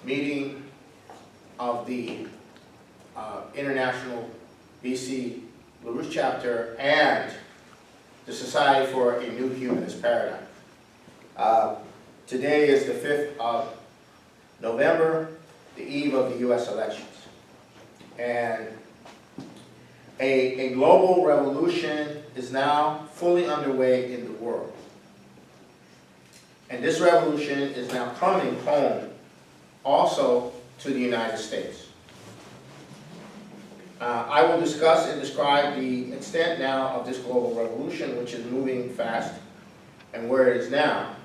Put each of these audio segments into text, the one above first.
meeting of the International BC LaRouche Chapter and the Society for a New Humanist Paradigm. Today is the 5th of November, the eve of the US elections. And a global revolution is now fully underway in the world. And this revolution is now coming home also to the United States. I will discuss and describe the extent now of this global revolution, which is moving fast, and where it is now.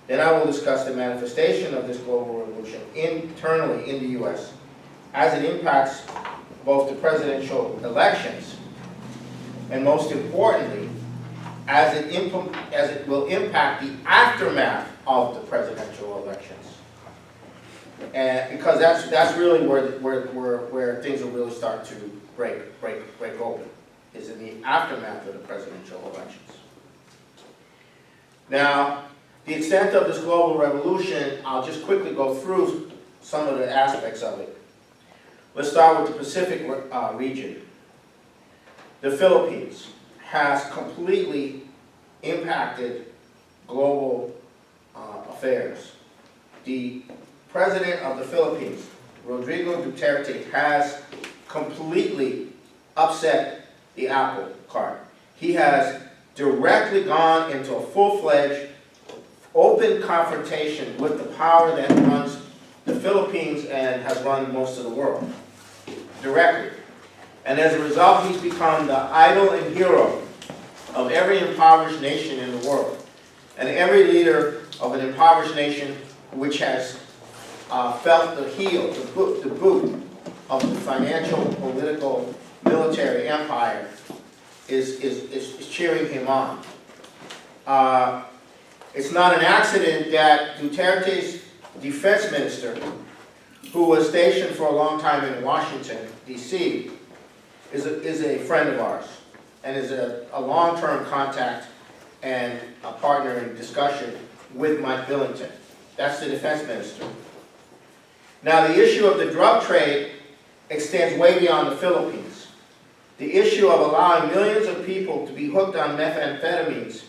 Then I will discuss the manifestation of this global revolution internally in the U.S. as it impacts both the presidential elections, and most importantly, as it will impact the aftermath of the presidential elections. And because that's really where things will really start to break open, is in the aftermath of the presidential elections. Now, the extent of this global revolution, I'll just quickly go through some of the aspects of it. Let's start with the Pacific region. The Philippines has completely impacted global affairs. The President of the Philippines, Rodrigo Duterte, has completely upset the apple cart. He has directly gone into a full-fledged, open confrontation with the power that runs the Philippines and has run most of the world, directly. And as a result, he's become the idol and hero of every impoverished nation in the world, and every leader of an impoverished nation which has felt the heel, the boot of the financial, political, military empire is cheering him on. It's not an accident that Duterte's defense minister, who was stationed for a long time in Washington, D.C., is a friend of ours and is a long-term contact and a partner in discussion with Mike Billington. That's the defense minister. Now, the issue of the drug trade extends way beyond the Philippines. The issue of allowing millions of people to be hooked on methamphetamines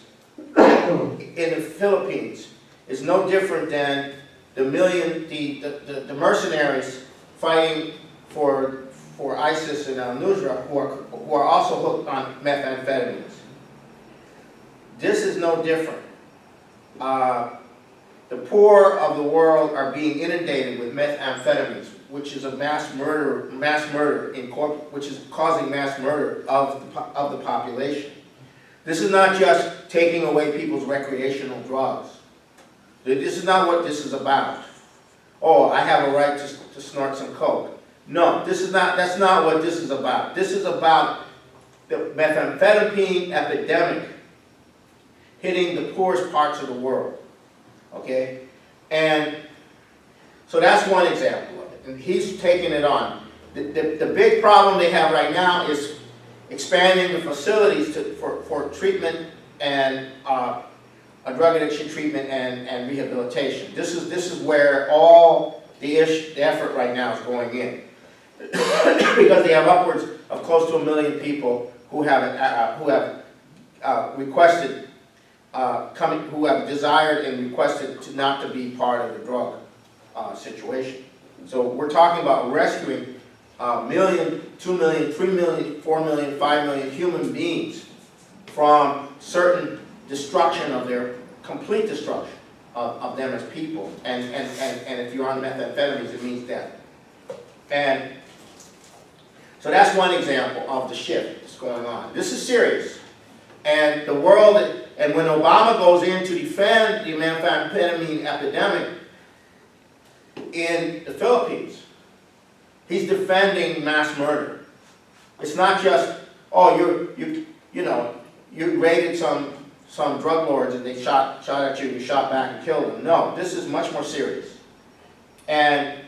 in the Philippines is no different than the mercenaries fighting for ISIS and al-Nusra who are also hooked on methamphetamines. This is no different. The poor of the world are being inundated with methamphetamines, which is a mass murder which is causing mass murder of the population. This is not just taking away people's recreational drugs. This is not what this is about. Oh, I have a right to snort some coke. No, that's not what this is about. This is about the methamphetamine epidemic hitting the poorest parts of the world. Okay? And so that's one example of it. And he's taking it on. The big problem they have right now is expanding the facilities for treatment and a drug addiction treatment and rehabilitation. This is where all the effort right now is going in. Because they have upwards of close to 1 million people who have requested who have desired and requested not to be part of the drug situation. So we're talking about rescuing 1 million, 2 million, 3 million, 4 million, 5 million human beings from certain destruction of their, complete destruction of them as people. And if you're on methamphetamines, it means death. And so that's one example of the shift that's going on. This is serious. And the world, and when Obama goes in to defend the methamphetamine epidemic in the Philippines, he's defending mass murder. It's not just, oh, you raided some drug lords and they shot at you, you shot back and killed them. No, this is much more serious. And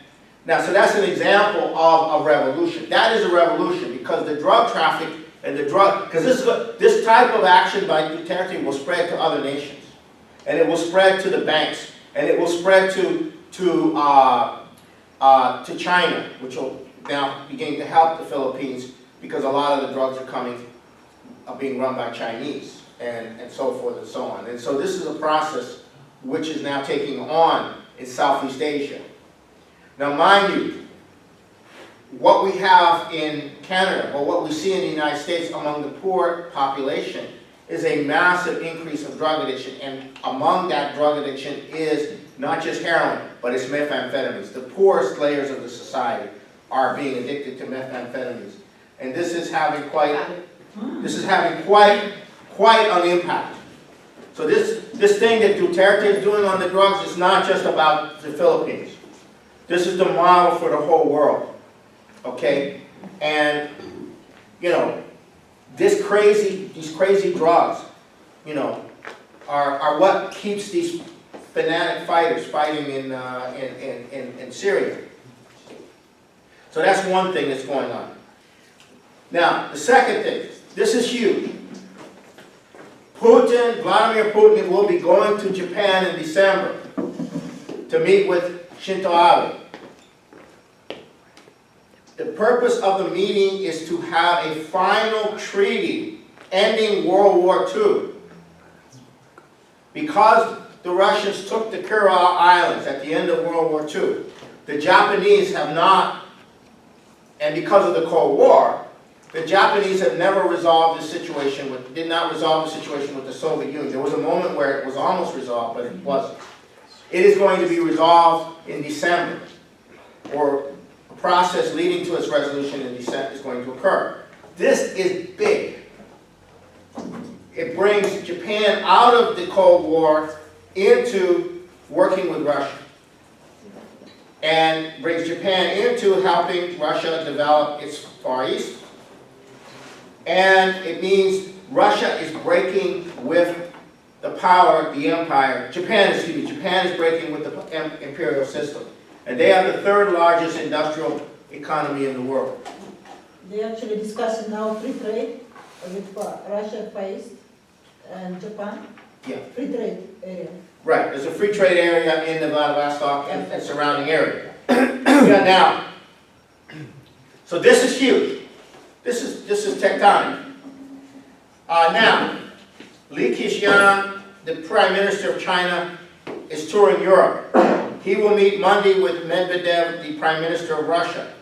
now, so that's an example of a revolution. That is a revolution because the drug traffic and the drug, because this type of action by Duterte will spread to other nations, and it will spread to the banks, and it will spread to to China, which will now begin to help the Philippines because a lot of the drugs are being run by Chinese and so forth and so on. And so this is a process which is now taking on in Southeast Asia. Now mind you, what we have in Canada, or what we see in the United States among the poor population, is a massive increase of drug addiction, and among that drug addiction is not just heroin, but it's methamphetamines. The poorest layers of the society are being addicted to methamphetamines. And this is having quite an impact. So this thing that Duterte is doing on the drugs is not just about the Philippines. This is the model for the whole world. Okay? And, you know, these crazy drugs, you know, are what keeps these fanatic fighters fighting in Syria. So that's one thing that's going on. Now, the second thing, this is huge. Vladimir Putin will be going to Japan in December to meet with Shinzo Abe. The purpose of the meeting is to have a final treaty ending World War II. Because the Russians took the Kuril Islands at the end of World War II, the Japanese have not, and because of the Cold War, the Japanese have never resolved the situation did not resolve the situation with the Soviet Union. There was a moment where it was almost resolved, but it wasn't. It is going to be resolved in December, or a process leading to its resolution in December is going to occur. This is big. It brings Japan out of the Cold War into working with Russia, and brings Japan into helping Russia develop its Far East. And it means Russia is breaking with the power, the empire. Japan is breaking with the imperial system. And they are the third largest industrial economy in the world. They actually discuss now free trade with Russia, Far East, and Japan. Yeah. Free trade area. Right. There's a free trade area in the Vladivostok and surrounding area. Yeah, now, so this is huge. This is tectonic. Now, Li Keqiang, the Prime Minister of China, is touring Europe. He will meet Monday with Medvedev, the Prime Minister of Russia.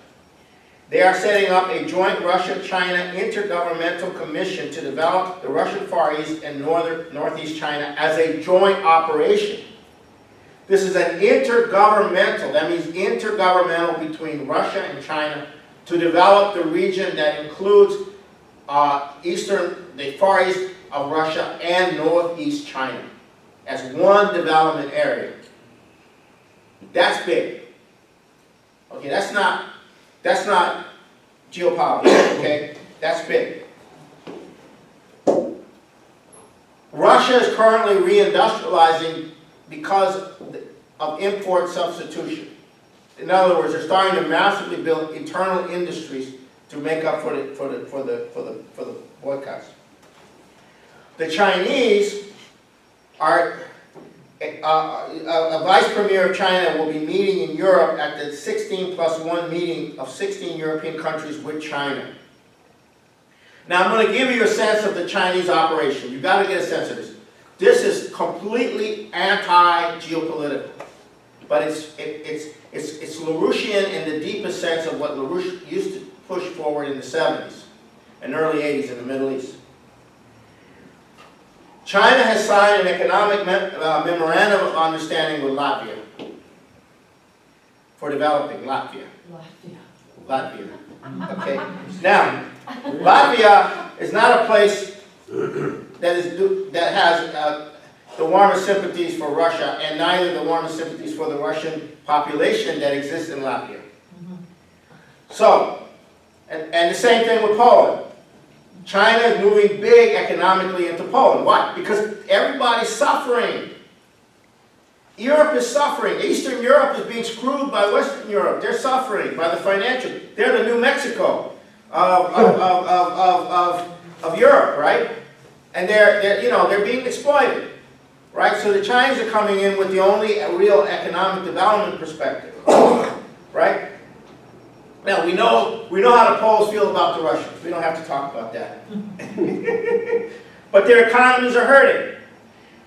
They are setting up a joint Russia-China intergovernmental commission to develop the Russian Far East and Northeast China as a joint operation. This is an intergovernmental, that means intergovernmental between Russia and China, to develop the region that includes the Far East of Russia and Northeast China as one development area. That's big. Okay, that's not geopolitics, okay? That's big. Russia is currently reindustrializing because of import substitution. In other words, they're starting to massively build internal industries to make up for the boycotts. The Chinese are a vice premier of China will be meeting in Europe at the 16+1 meeting of 16 European countries with China. Now I'm going to give you a sense of the Chinese operation. You've got to get a sense of this. This is completely anti-geopolitical, but it's LaRouchian in the deepest sense of what LaRouche used to push forward in the 70s and early 80s in the Middle East. China has signed an economic memorandum of understanding with Latvia for developing Latvia. Okay. Now, Latvia is not a place that has the warmest sympathies for Russia, and neither the warmest sympathies for the Russian population that exists in Latvia. So, and the same thing with Poland. China is moving big economically into Poland. Why? Because everybody's suffering. Europe is suffering. Eastern Europe is being screwed by Western Europe. They're suffering by the financial. They're the New Mexico of Europe, right? And they're being exploited, right? So the Chinese are coming in with the only real economic development perspective, right? right? Now, we know how the Poles feel about the Russians. We don't have to talk about that. But their economies are hurting.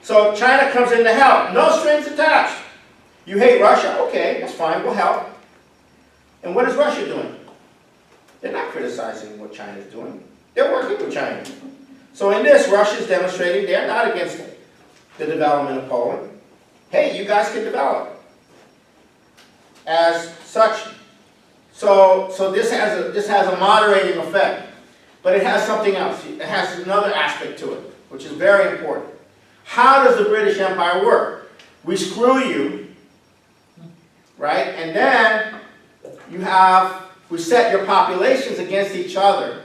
So China comes in to help. No strings attached. You hate Russia? Okay, that's fine, we'll help. And what is Russia doing? They're not criticizing what China's doing. They're working with China. So in this, Russia's demonstrating they're not against the development of Poland. Hey, you guys can develop. As such, so this has a moderating effect. But it has something else. It has another aspect to it, which is very important. How does the British Empire work? We screw you, right? And then we set your populations against each other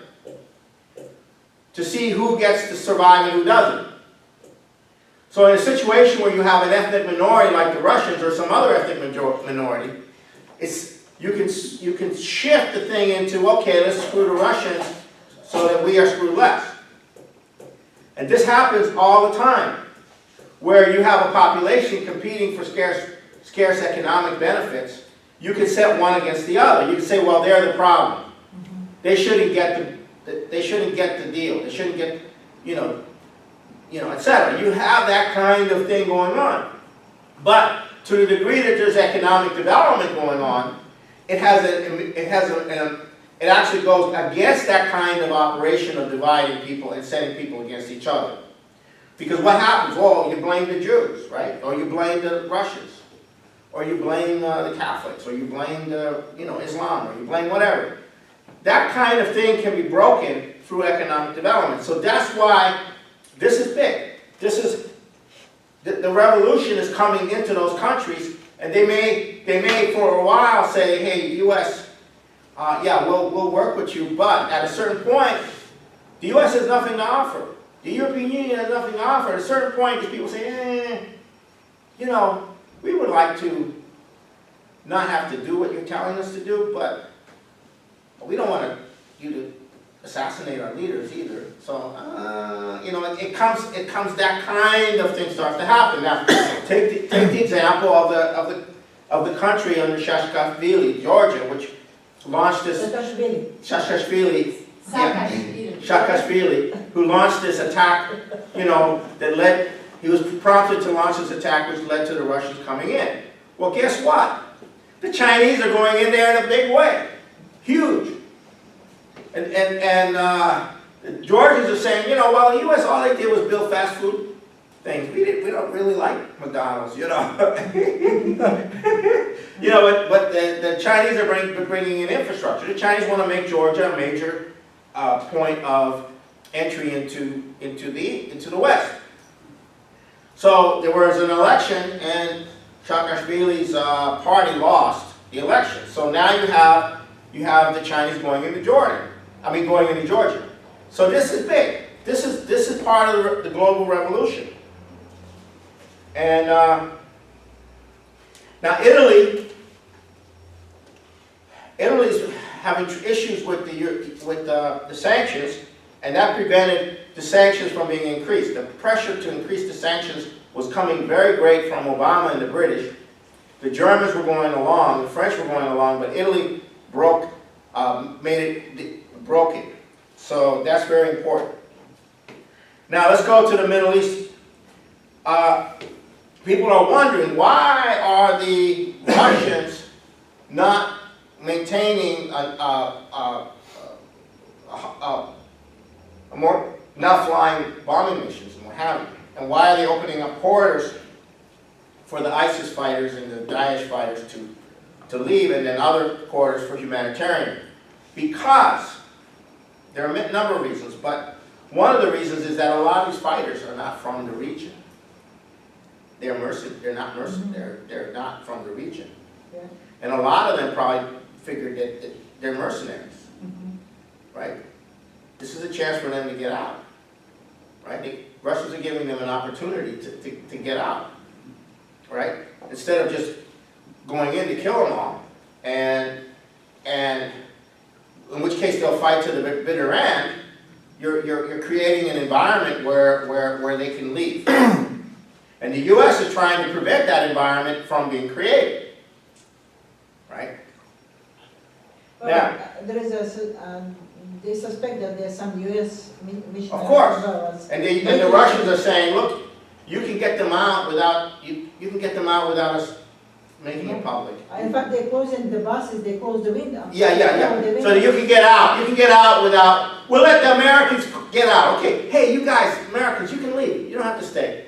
to see who gets to survive and who doesn't. So in a situation where you have an ethnic minority like the Russians or some other ethnic minority, you can shift the thing into, okay, let's screw the Russians so that we are screwed less. And this happens all the time, where you have a population competing for scarce economic benefits. You can set one against the other. You can say, well, they're the problem. They shouldn't get the deal. They shouldn't get, etc. You have that kind of thing going on. But to the degree that there's economic development going on, it actually goes against that kind of operation of dividing people and setting people against each other. Because what happens? Well, you blame the Jews, right? Or you blame the Russians. Or you blame the Catholics. Or you blame Islam. Or you blame whatever. That kind of thing can be broken through economic development. So that's why this is big. The revolution is coming into those countries, and they may for a while say, hey, U.S., yeah, we'll work with you, but at a certain point, the U.S. has nothing to offer. The European Union has nothing to offer. At a certain point, these people say, we would like to not have to do what you're telling us to do, but we don't want you to assassinate our leaders either. So, it comes that kind of thing starts to happen. Now, take the example of the country under Saakashvili, Georgia, which launched this Saakashvili, who launched this attack, he was prompted to launch this attack which led to the Russians coming in. Well, guess what? The Chinese are going in there in a big way. Huge. And the Georgians are saying, well, the U.S., all they did was build fast food things. We don't really like McDonald's, but the Chinese are bringing in infrastructure. The Chinese want to make Georgia a major point of entry into the West. So there was an election, and Saakashvili's party lost the election. So now you have the Chinese going into Georgia. So this is big. This is part of the global revolution. And now Italy's having issues with the sanctions, and that prevented the sanctions from being increased. The pressure to increase the sanctions was coming very great from Obama and the British. The Germans were going along, the French were going along, but Italy broke it. So that's very important. Now let's go to the Middle East. People are wondering, why are the Russians not maintaining not flying bombing missions and what have you? And why are they opening up corridors for the ISIS fighters and the Daesh fighters to leave, and then other corridors for humanitarian? Because there are a number of reasons, but one of the reasons is that a lot of these fighters are not from the region. They're not from the region. Yeah. And a lot of them probably figured that they're mercenaries, right? This is a chance for them to get out, right? The Russians are giving them an opportunity to get out, right? Instead of just going in to kill them all, and in which case they'll fight to the bitter end. You're creating an environment where they can leave. And the U.S. is trying to prevent that environment from being created, right? Now, there is they suspect that there's some U.S. missionaries. of course, as well as- and the Russians are saying, look, you can get them out without, you can get them out without us making it public. In fact, they close in the buses, they close the window. Yeah. The So you can get out without, we'll let the Americans get out. Okay, hey, you guys, Americans, you can leave. You don't have to stay.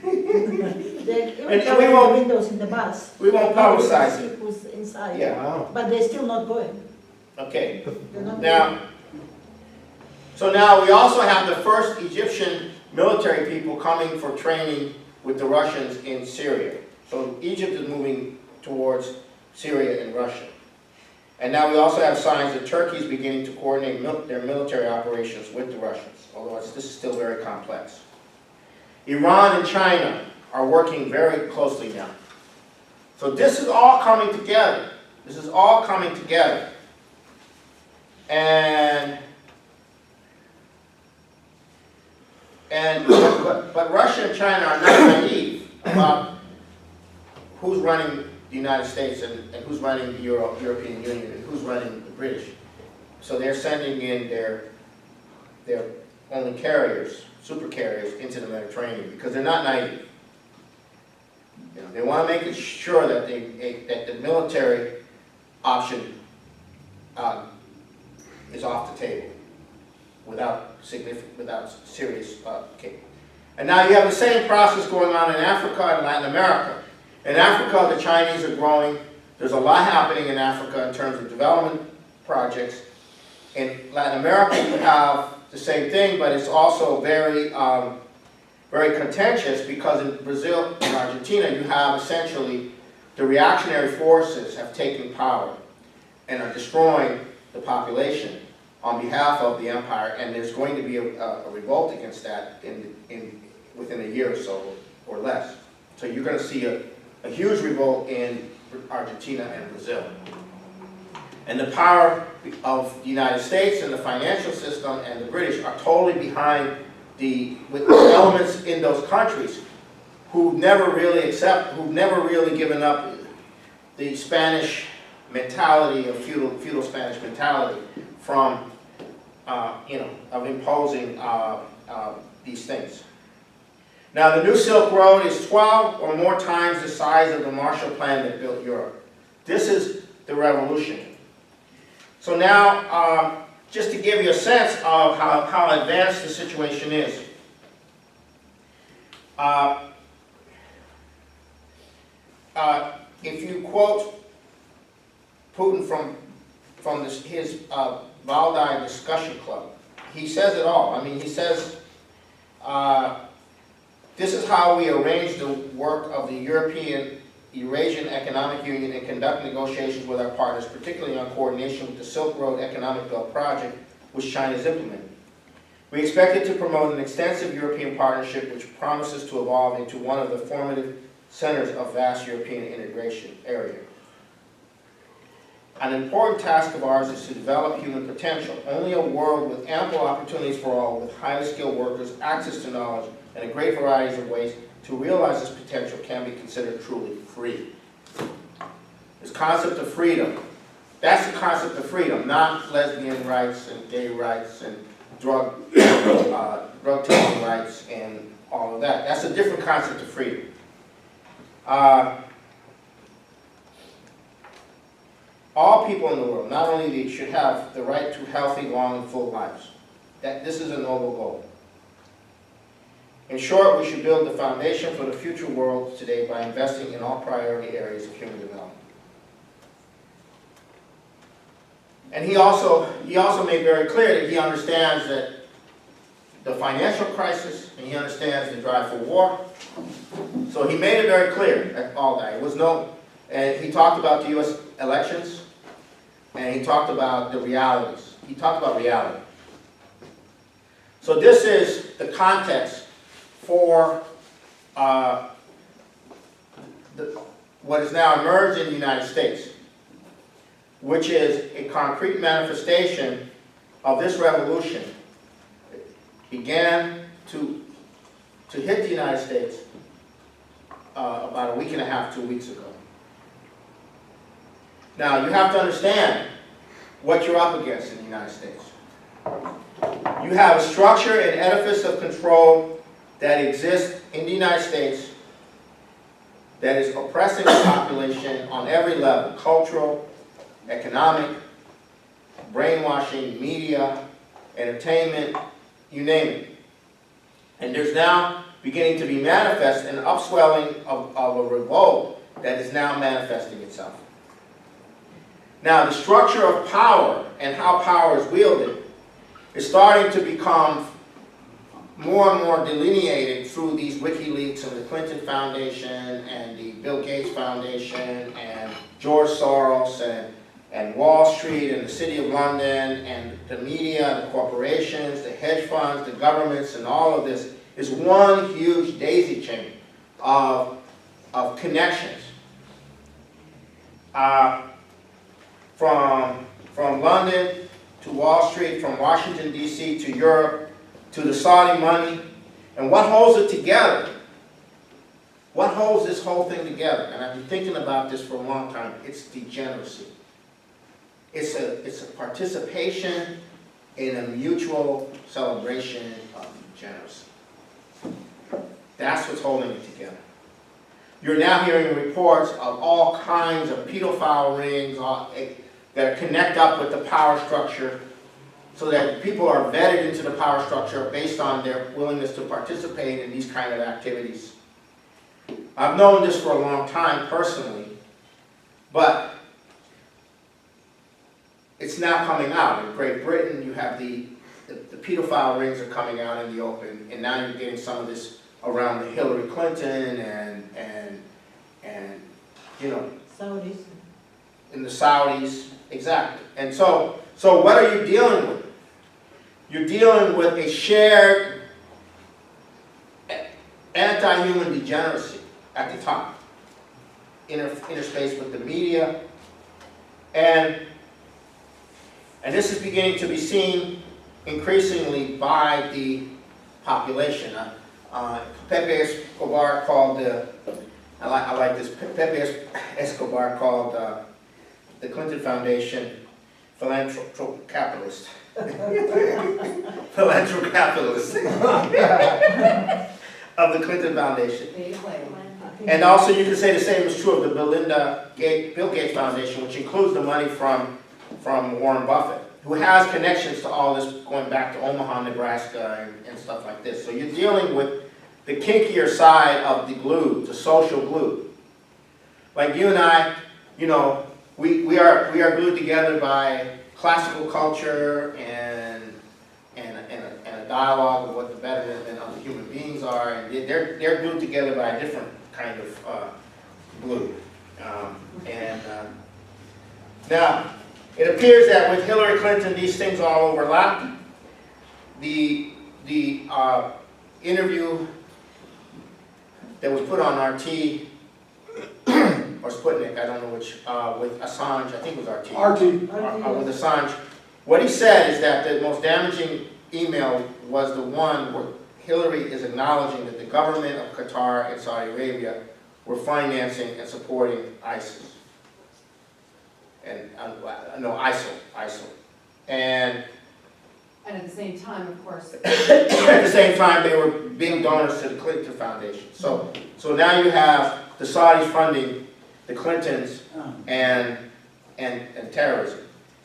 They even And cover we won't- the windows in the bus. We won't publicize it. See who's inside. Yeah, Wow. But they're still not going. okay. They're not Now, so now we also have the first Egyptian military people coming for training with the Russians in Syria. So Egypt is moving towards Syria and Russia. And now we also have signs that Turkey is beginning to coordinate their military operations with the Russians, although this is still very complex. Iran and China are working very closely now. So this is all coming together. This is all coming together. But Russia and China are not naive about who's running the United States and who's running the European Union and who's running the British. So they're sending in their only carriers, super carriers, into the Mediterranean because they're not naive. You know, they want to make it sure that that the military option is off the table without serious okay. And now you have the same process going on in Africa and Latin America. In Africa, the Chinese are growing. There's a lot happening in Africa in terms of development projects. In Latin America, you have the same thing, but it's also very, very contentious because in Brazil and Argentina, you have essentially the reactionary forces have taken power and are destroying the population on behalf of the empire, and there's going to be a revolt against that within a year or so or less. So you're going to see a huge revolt in Argentina and Brazil. And the power of the United States and the financial system and the British are totally behind with elements in those countries who've never really given up the Spanish mentality of feudal Spanish mentality from of imposing these things. Now, the New Silk Road is 12 or more times the size of the Marshall Plan that built Europe. This is the revolution. So now, just to give you a sense of how advanced the situation is. If you quote Putin from his Valdai Discussion Club, he says it all. I mean, he says, this is how we arrange the work of the Eurasian Economic Union and conduct negotiations with our partners, particularly on coordination with the Silk Road Economic Belt Project, which China is implementing. We expect it to promote an extensive European partnership which promises to evolve into one of the formative centers of vast European integration area. An important task of ours is to develop human potential. Only a world with ample opportunities for all, with highly skilled workers, access to knowledge, and a great variety of ways to realize this potential can be considered truly free. This concept of freedom, that's the concept of freedom, not lesbian rights and gay rights and drug taking rights and all of that. That's a different concept of freedom. All people in the world, not only these, should have the right to healthy, long, and full lives. This is a noble goal. In short, we should build the foundation for the future world today by investing in all priority areas of human development. And he also made very clear that he understands that the financial crisis, and he understands the drive for war. So he made it very clear at all that. It was and he talked about the U.S. elections, and he talked about the realities. He talked about reality. So this is the context for what has now emerged in the United States, which is a concrete manifestation of this revolution. It began to hit the United States about a week and a half, 2 weeks ago. Now, you have to understand what you're up against in the United States. You have a structure and edifice of control that exists in the United States that is oppressing the population on every level: cultural, economic, brainwashing, media, entertainment, you name it. And there's now beginning to be manifest an upswelling of a revolt that is now manifesting itself. Now, the structure of power and how power is wielded is starting to become more and more delineated through these WikiLeaks and the Clinton Foundation and the Bill Gates Foundation and George Soros and Wall Street and the City of London and the media, the corporations, the hedge funds, the governments, and all of this is one huge daisy chain of connections. From London to Wall Street, from Washington, D.C. to Europe, to the Saudi money. And what holds it together? What holds this whole thing together? And I've been thinking about this for a long time. It's degeneracy. It's a participation in a mutual celebration of degeneracy. That's what's holding it together. You're now hearing reports of all kinds of pedophile rings that connect up with the power structure, so that people are vetted into the power structure based on their willingness to participate in these kind of activities. I've known this for a long time personally, but it's now coming out. In Great Britain, you have the pedophile rings are coming out in the open, and now you're getting some of this around the Hillary Clinton and you know, Saudis. in the Saudis, exactly. And so what are you dealing with? You're dealing with a shared anti-human degeneracy at the top, interspace with the media, and this is beginning to be seen increasingly by the population. Pepe Escobar called I like this. Pepe Escobar called the Clinton Foundation philanthrocapitalist. Philanthrocapitalist of the Clinton Foundation. And also you can say the same is true of the Bill Gates Foundation, which includes the money from Warren Buffett, who has connections to all this going back to Omaha, Nebraska, and stuff like this. So you're dealing with the kinkier side of the glue, the social glue. Like you and I, you know, we are glued together by classical culture and a dialogue of what the betterment of other human beings are, and they're glued together by a different kind of glue. Now, it appears that with Hillary Clinton, these things all overlap. The interview that was put on RT, or Sputnik, I don't know which, with Assange, I think it was RT. With Assange. What he said is that the most damaging email was the one where Hillary is acknowledging that the government of Qatar and Saudi Arabia were financing and supporting ISIS. And, no, ISIL. And at the same time, of course. At the same time, they were being donors to the Clinton Foundation. So now you have the Saudis funding the Clintons and terrorism,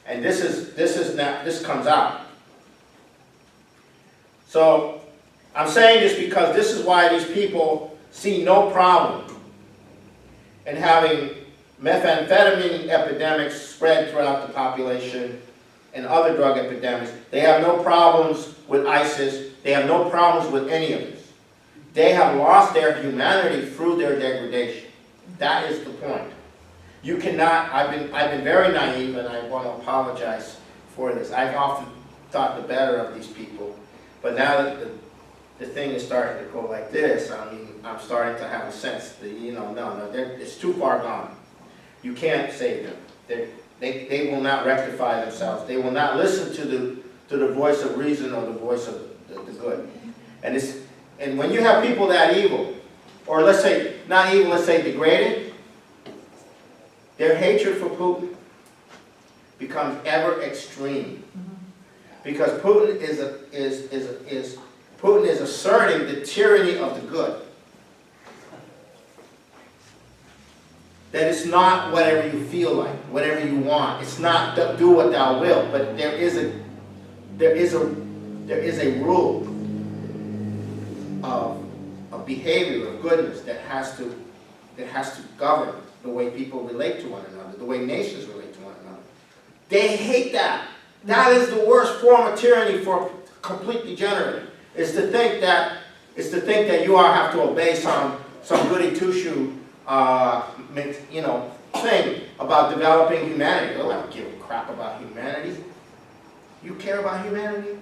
and this comes out. So I'm saying this because this is why these people see no problem in having methamphetamine epidemics spread throughout the population and other drug epidemics. They have no problems with ISIS. They have no problems with any of this. They have lost their humanity through their degradation. That is the point. You cannot, I've been very naive, and I want to apologize for this. I've often thought the better of these people, but now that the thing is starting to go like this, I mean, I'm starting to have a sense that, you know, no, it's too far gone. You can't save them. They will not rectify themselves. They will not listen to the voice of reason or the voice of the good. And when you have people that evil, or let's say, not evil, let's say degraded, their hatred for Putin, becomes ever extreme. Because Putin Putin is asserting the tyranny of the good. That it's not whatever you feel like, whatever you want. It's not do what thou wilt, but there is a rule of behavior, of goodness that has to govern the way people relate to one another, the way nations relate to one another. They hate that. That is the worst form of tyranny for a complete degenerate. Is to think that you all have to obey some goody two-shoe thing about developing humanity. Oh, I don't give a crap about humanity. You care about humanity?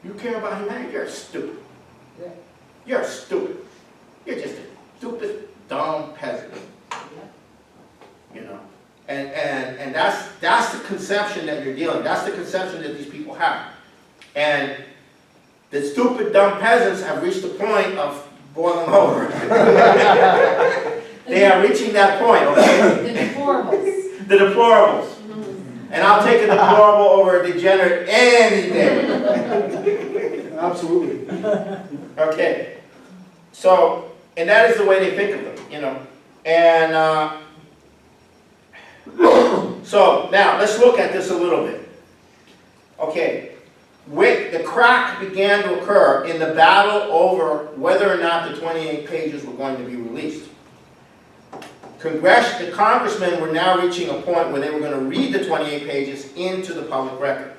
You care about humanity? You're stupid. Yeah. You're stupid. You're just a stupid, dumb peasant. You know? And that's the conception that you're dealing. That's the conception that these people have. And the stupid, dumb peasants have reached the point of boiling over. They are reaching that point, okay? The deplorables. The deplorables. And I'll take a deplorable over a degenerate any day. Absolutely. Okay. So, and that is the way they think of them, you know. And so, now, let's look at this a little bit. Okay. The crack began to occur in the battle over whether or not the 28 pages were going to be released. The congressmen were now reaching a point where they were going to read the 28 pages into the public record.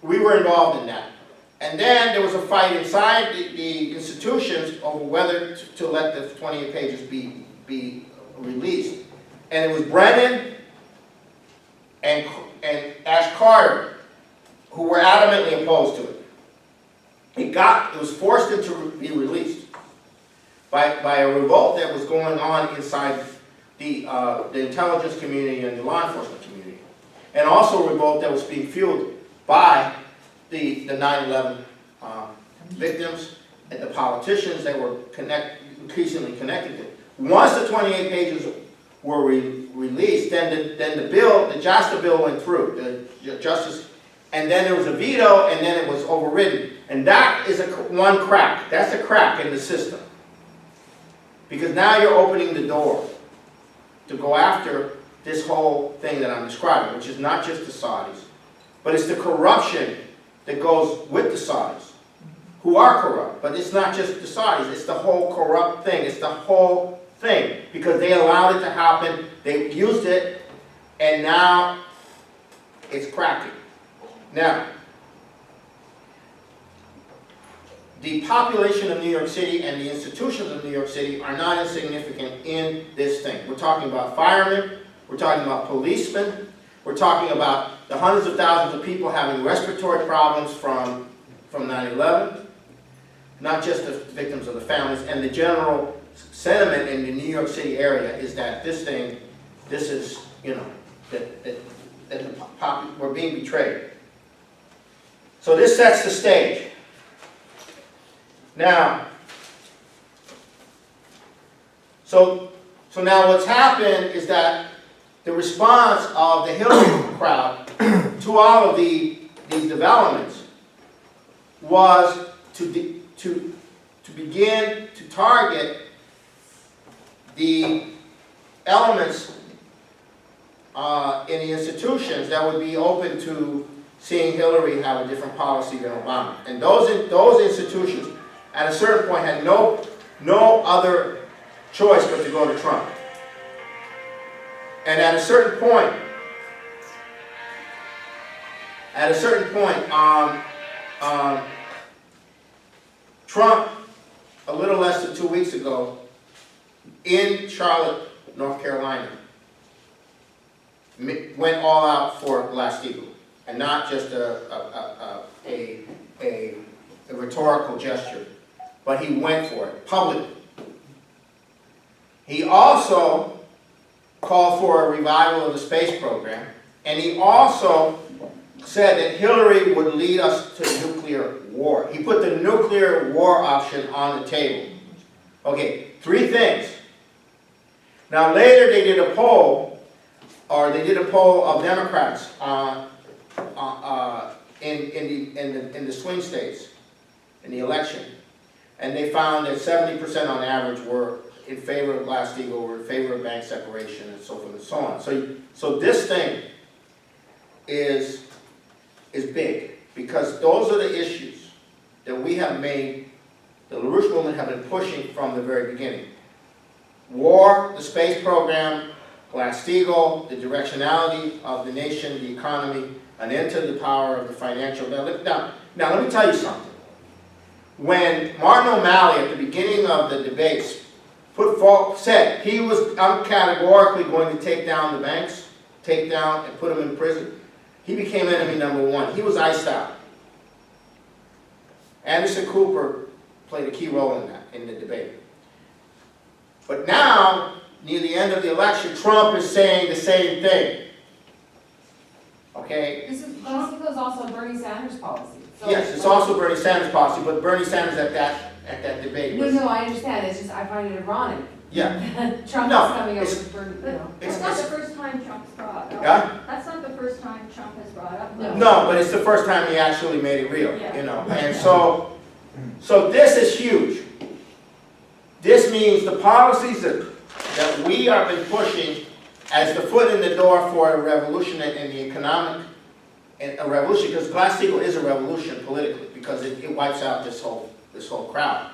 We were involved in that. And then there was a fight inside the institutions over whether to let the 28 pages be released. And it was Brennan and Ash Carter who were adamantly opposed to it. It was forced into be released by a revolt that was going on inside the intelligence community and the law enforcement community. And also a revolt that was being fueled by the 9/11 victims and the politicians that were increasingly connected to it. Once the 28 pages were released, then the JASTA bill went through, the justice, and then there was a veto, and then it was overridden. And that is one crack. That's a crack in the system. Because now you're opening the door to go after this whole thing that I'm describing, which is not just the Saudis, but it's the corruption that goes with the Saudis, who are corrupt. But it's not just the Saudis, it's the whole corrupt thing. It's the whole thing, because they allowed it to happen, they used it, and now it's cracking. Now, the population of New York City and the institutions of New York City are not insignificant in this thing. We're talking about firemen, we're talking about policemen, we're talking about the hundreds of thousands of people having respiratory problems from 9/11, not just the victims of the families, and the general sentiment in the New York City area is that this is, you know, that we're being betrayed. So this sets the stage. Now, so now what's happened is that the response of the Hillary crowd to all of these developments was to begin to target the elements in the institutions that would be open to seeing Hillary have a different policy than Obama. And those institutions, at a certain point, had no other choice but to go to Trump. And at a certain point, Trump, a little less than 2 weeks ago, in Charlotte, North Carolina, went all out for Glass-Steagall, and not just a rhetorical gesture, but he went for it publicly. He also called for a revival of the space program, and he also said that Hillary would lead us to nuclear war. He put the nuclear war option on the table. Okay, three things. Now later they did a poll, of Democrats in the swing states, in the election, and they found that 70% on average were in favor of Glass-Steagall, were in favor of bank separation, and so forth and so on. So this thing is big, because those are the issues that we have made, the LaRouche movement have been pushing from the very beginning. War, the space program, Glass-Steagall, the directionality of the nation, the economy, an end to the power of the financial. Now let me tell you something. When Martin O'Malley, at the beginning of the debates, said he was categorically going to take down the banks, take down and put them in prison, he became enemy number one. He was iced out. Anderson Cooper played a key role in that, in the debate. But now, near the end of the election, Trump is saying the same thing. Okay? Glass-Steagall is also Bernie Sanders' policy. So Yes, it's also Bernie Sanders' policy, but Bernie Sanders at that debate was... No, I understand, it's just, I find it ironic. Yeah. Trump No, is coming up it's- with Bernie, you know. It's not the first time Trump's brought up. Yeah? That's not the first time Trump has brought up. No, but it's the first time he actually made it real, Yeah. you know. And so this is huge. This means the policies that we have been pushing as the foot in the door for a revolution in the economic, and a revolution, because Glass-Steagall is a revolution politically, because it wipes out this whole crowd.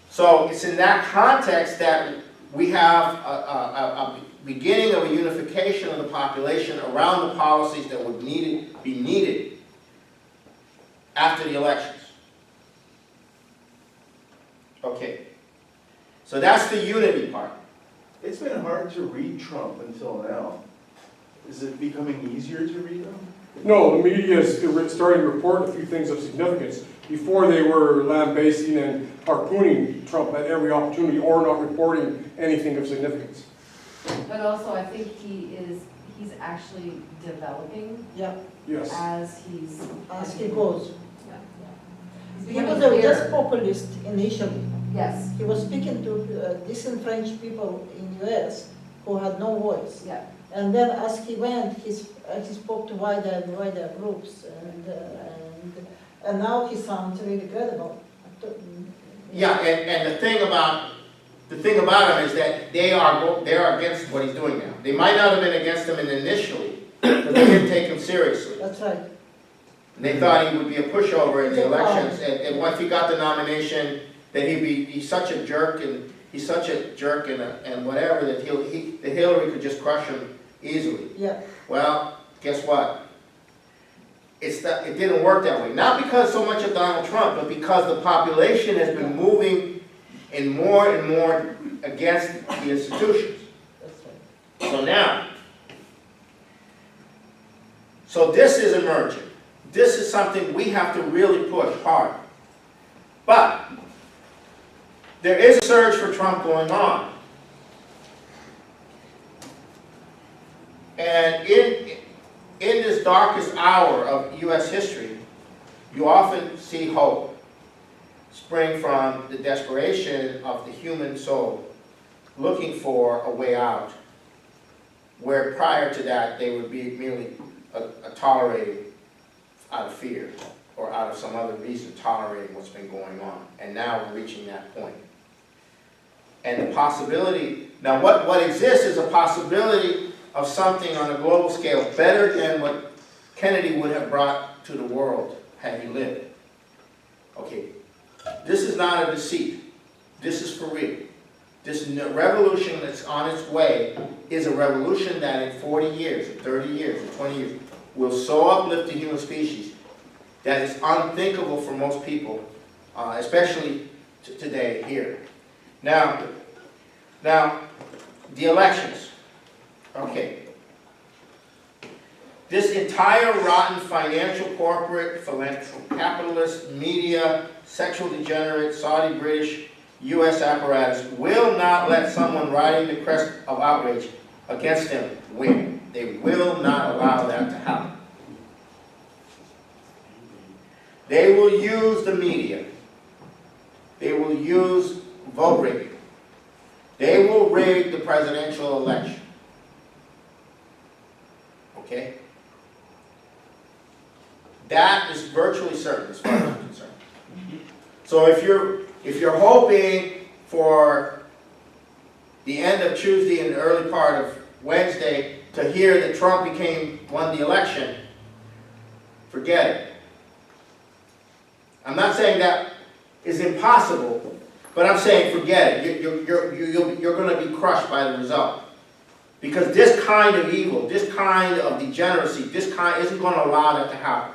So it's in that context that we have a beginning of a unification of the population around the policies that would be needed after the elections. Okay. So that's the unity part. It's been hard to read Trump until now. Is it becoming easier to read him? No, the media is starting to report a few things of significance. Before they were lambasting and harpooning Trump at every opportunity or not reporting anything of significance. But also, I think he's actually developing Yeah, Yes. as he's. as he goes. He's He becoming was clearer. just populist initially. Yes, He was speaking to disenfranchised people in US who had no voice. yeah. And then as he went, he spoke to wider and wider groups, and now he sounds really credible. Yeah, and the thing about him is that they are against what he's doing now. They might not have been against him initially, but they didn't take him seriously. That's right. And they thought he would be a pushover in the elections, and once he got the nomination, that he's such a jerk and whatever, that Hillary could just crush him easily. Yeah, Well, guess what? It didn't work that way. Not because so much of Donald Trump, but because the population has been moving in more and more against the institutions. that's right. So now, this is emerging. This is something we have to really push hard. But there is a surge for Trump going on. And in this darkest hour of U.S. history, you often see hope spring from the desperation of the human soul looking for a way out, where prior to that they would be merely tolerating out of fear or out of some other reason, tolerating what's been going on. And now we're reaching that point. And the possibility, now what exists is a possibility of something on a global scale better than what Kennedy would have brought to the world had he lived. Okay, this is not a deceit. This is for real. This revolution that's on its way is a revolution that in 40 years, or 30 years, or 20 years, will so uplift the human species that it's unthinkable for most people, especially today here. Now, the elections. Okay. This entire rotten financial, corporate, philanthropic, capitalist, media, sexual degenerate, Saudi, British, U.S. apparatus will not let someone riding the crest of outrage against them win. They will not allow that to happen. They will use the media. They will use vote rigging. They will rig the presidential election. Okay? That is virtually certain as far as I'm concerned. So if you're hoping for the end of Tuesday and the early part of Wednesday to hear that Trump won the election, forget it. I'm not saying that is impossible, but I'm saying forget it. You're going to be crushed by the result. Because this kind of evil, this kind of degeneracy, this kind isn't going to allow that to happen.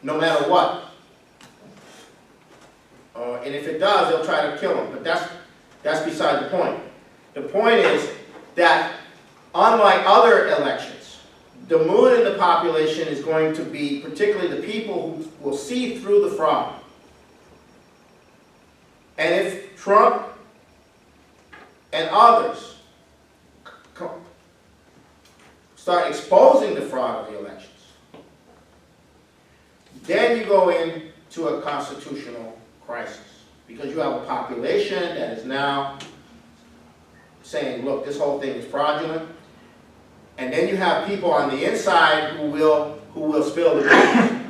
No matter what. And if it does, they'll try to kill him. But that's beside the point. The point is that unlike other elections, the mood in the population is going to be, particularly the people who will see through the fraud. And if Trump and others start exposing the fraud of the elections, then you go into a constitutional crisis. Because you have a population that is now saying, look, this whole thing is fraudulent. And then you have people on the inside who will spill the beans.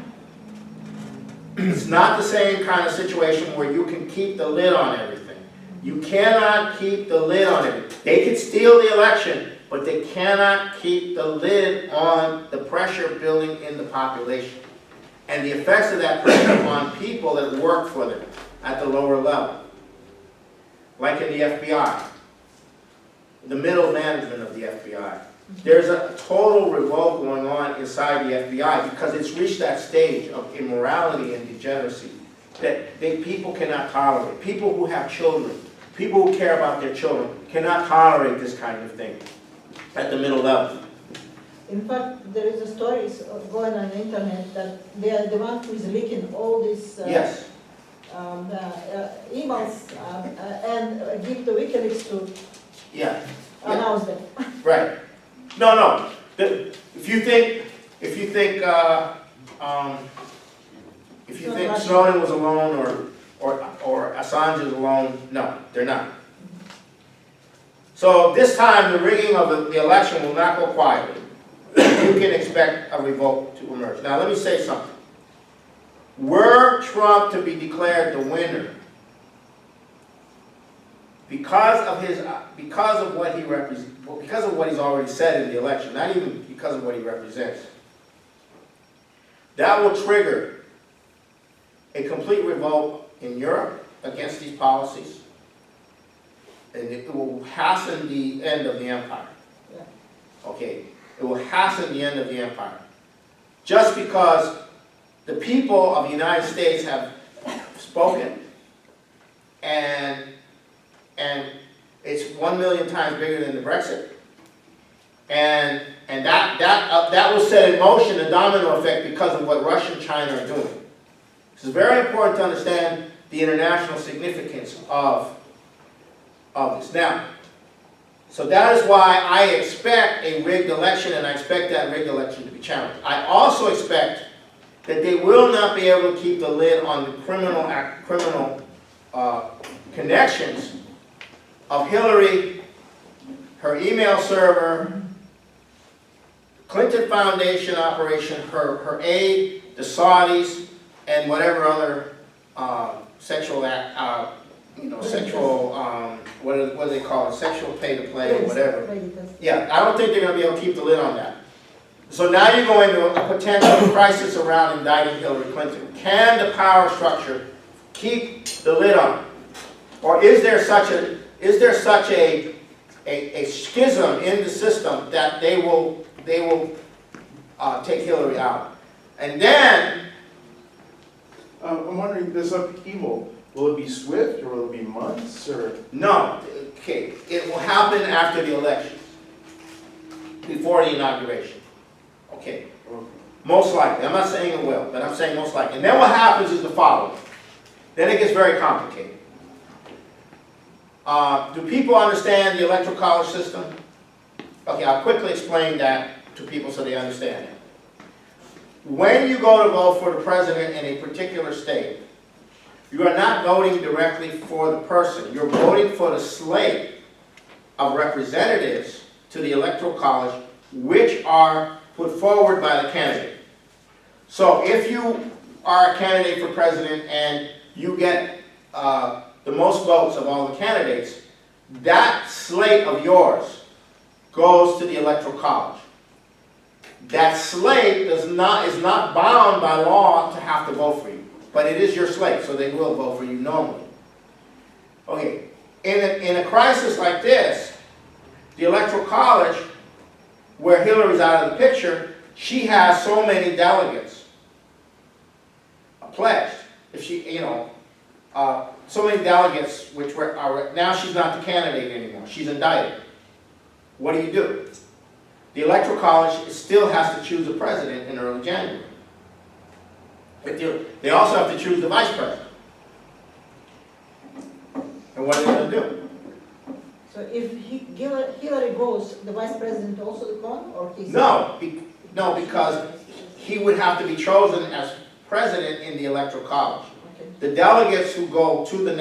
It's not the same kind of situation where you can keep the lid on everything. You cannot keep the lid on it. They can steal the election, but they cannot keep the lid on the pressure building in the population. And the effects of that pressure on people that work for them at the lower level. Like in the FBI. The middle management of the FBI. There's a total revolt going on inside the FBI because it's reached that stage of immorality and degeneracy that people cannot tolerate. People who have children, people who care about their children, cannot tolerate this kind of thing at the middle level. In fact, there is a story going on the internet that they are the one who is leaking all these Yes. emails and give the WikiLeaks to announce them. Right. No. If you think Snowden was alone or Assange is alone, no, they're not. So this time the rigging of the election will not go quietly. You can expect a revolt to emerge. Now let me say something. Were Trump to be declared the winner because of what he represents, because of what he's already said in the election, not even because of what he represents, that will trigger a complete revolt in Europe against these policies, and it will hasten the end of the empire. Okay, it will hasten the end of the empire, just because the people of the United States have spoken, and it's 1 million times bigger than the Brexit, and that will set in motion a domino effect because of what Russia and China are doing. This is very important to understand the international significance of this. Now, so that is why I expect a rigged election, and I expect that rigged election to be challenged. I also expect that they will not be able to keep the lid on the criminal connections of Hillary, her email server, Clinton Foundation operation, her aide, the Saudis, and whatever other sexual what do they call it? Sexual pay to play or whatever. Yeah, I don't think they're going to be able to keep the lid on that. So now you go into a potential crisis around indicting Hillary Clinton. Can the power structure keep the lid on it? Or is there such a schism in the system that they will take Hillary out? And then I'm wondering, this upheaval, will it be swift or will it be months or? no, okay, it will happen after the election, before the inauguration. Okay, most likely. I'm not saying it will, but I'm saying most likely. And then what happens is the following. Then it gets very complicated. Do people understand the electoral college system? Okay, I'll quickly explain that to people so they understand it. When you go to vote for the president in a particular state, you are not voting directly for the person. You're voting for the slate of representatives to the Electoral College, which are put forward by the candidate. So if you are a candidate for president and you get the most votes of all the candidates, that slate of yours goes to the Electoral College. That slate is not bound by law to have to vote for you, but it is your slate, so they will vote for you normally. Okay, in a crisis like this, the Electoral College, where Hillary's out of the picture, she has so many delegates pledged. If she, so many delegates, which are now she's not the candidate anymore. She's indicted. What do? The Electoral College still has to choose a president in early January. But they also have to choose the vice president. And what are they going to do? So if Hillary goes, the vice president also gone, or he's? No, because he would have to be chosen as president in the Electoral College. Okay. The delegates who go to the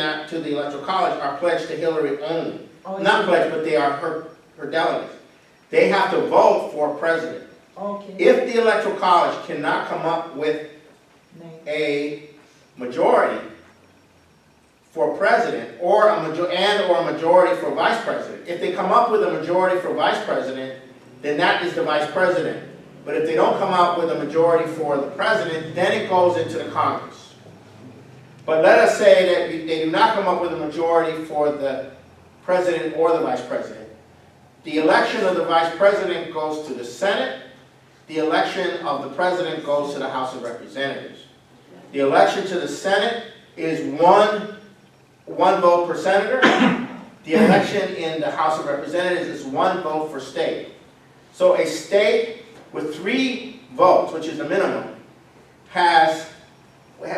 Electoral College are pledged to Hillary only. Oh, Not pledged, but they are her delegates. They have to vote for president. Okay. If the Electoral College cannot come up with a majority for president or a majority for vice president, if they come up with a majority for vice president, then that is the vice president. But if they don't come up with a majority for the president, then it goes into the Congress. But let us say that they do not come up with a majority for the president or the vice president. The election of the vice president goes to the Senate. The election of the president goes to the House of Representatives. The election to the Senate is one vote per senator. The election in the House of Representatives is one vote for state. So a state with 3 votes, which is the minimum,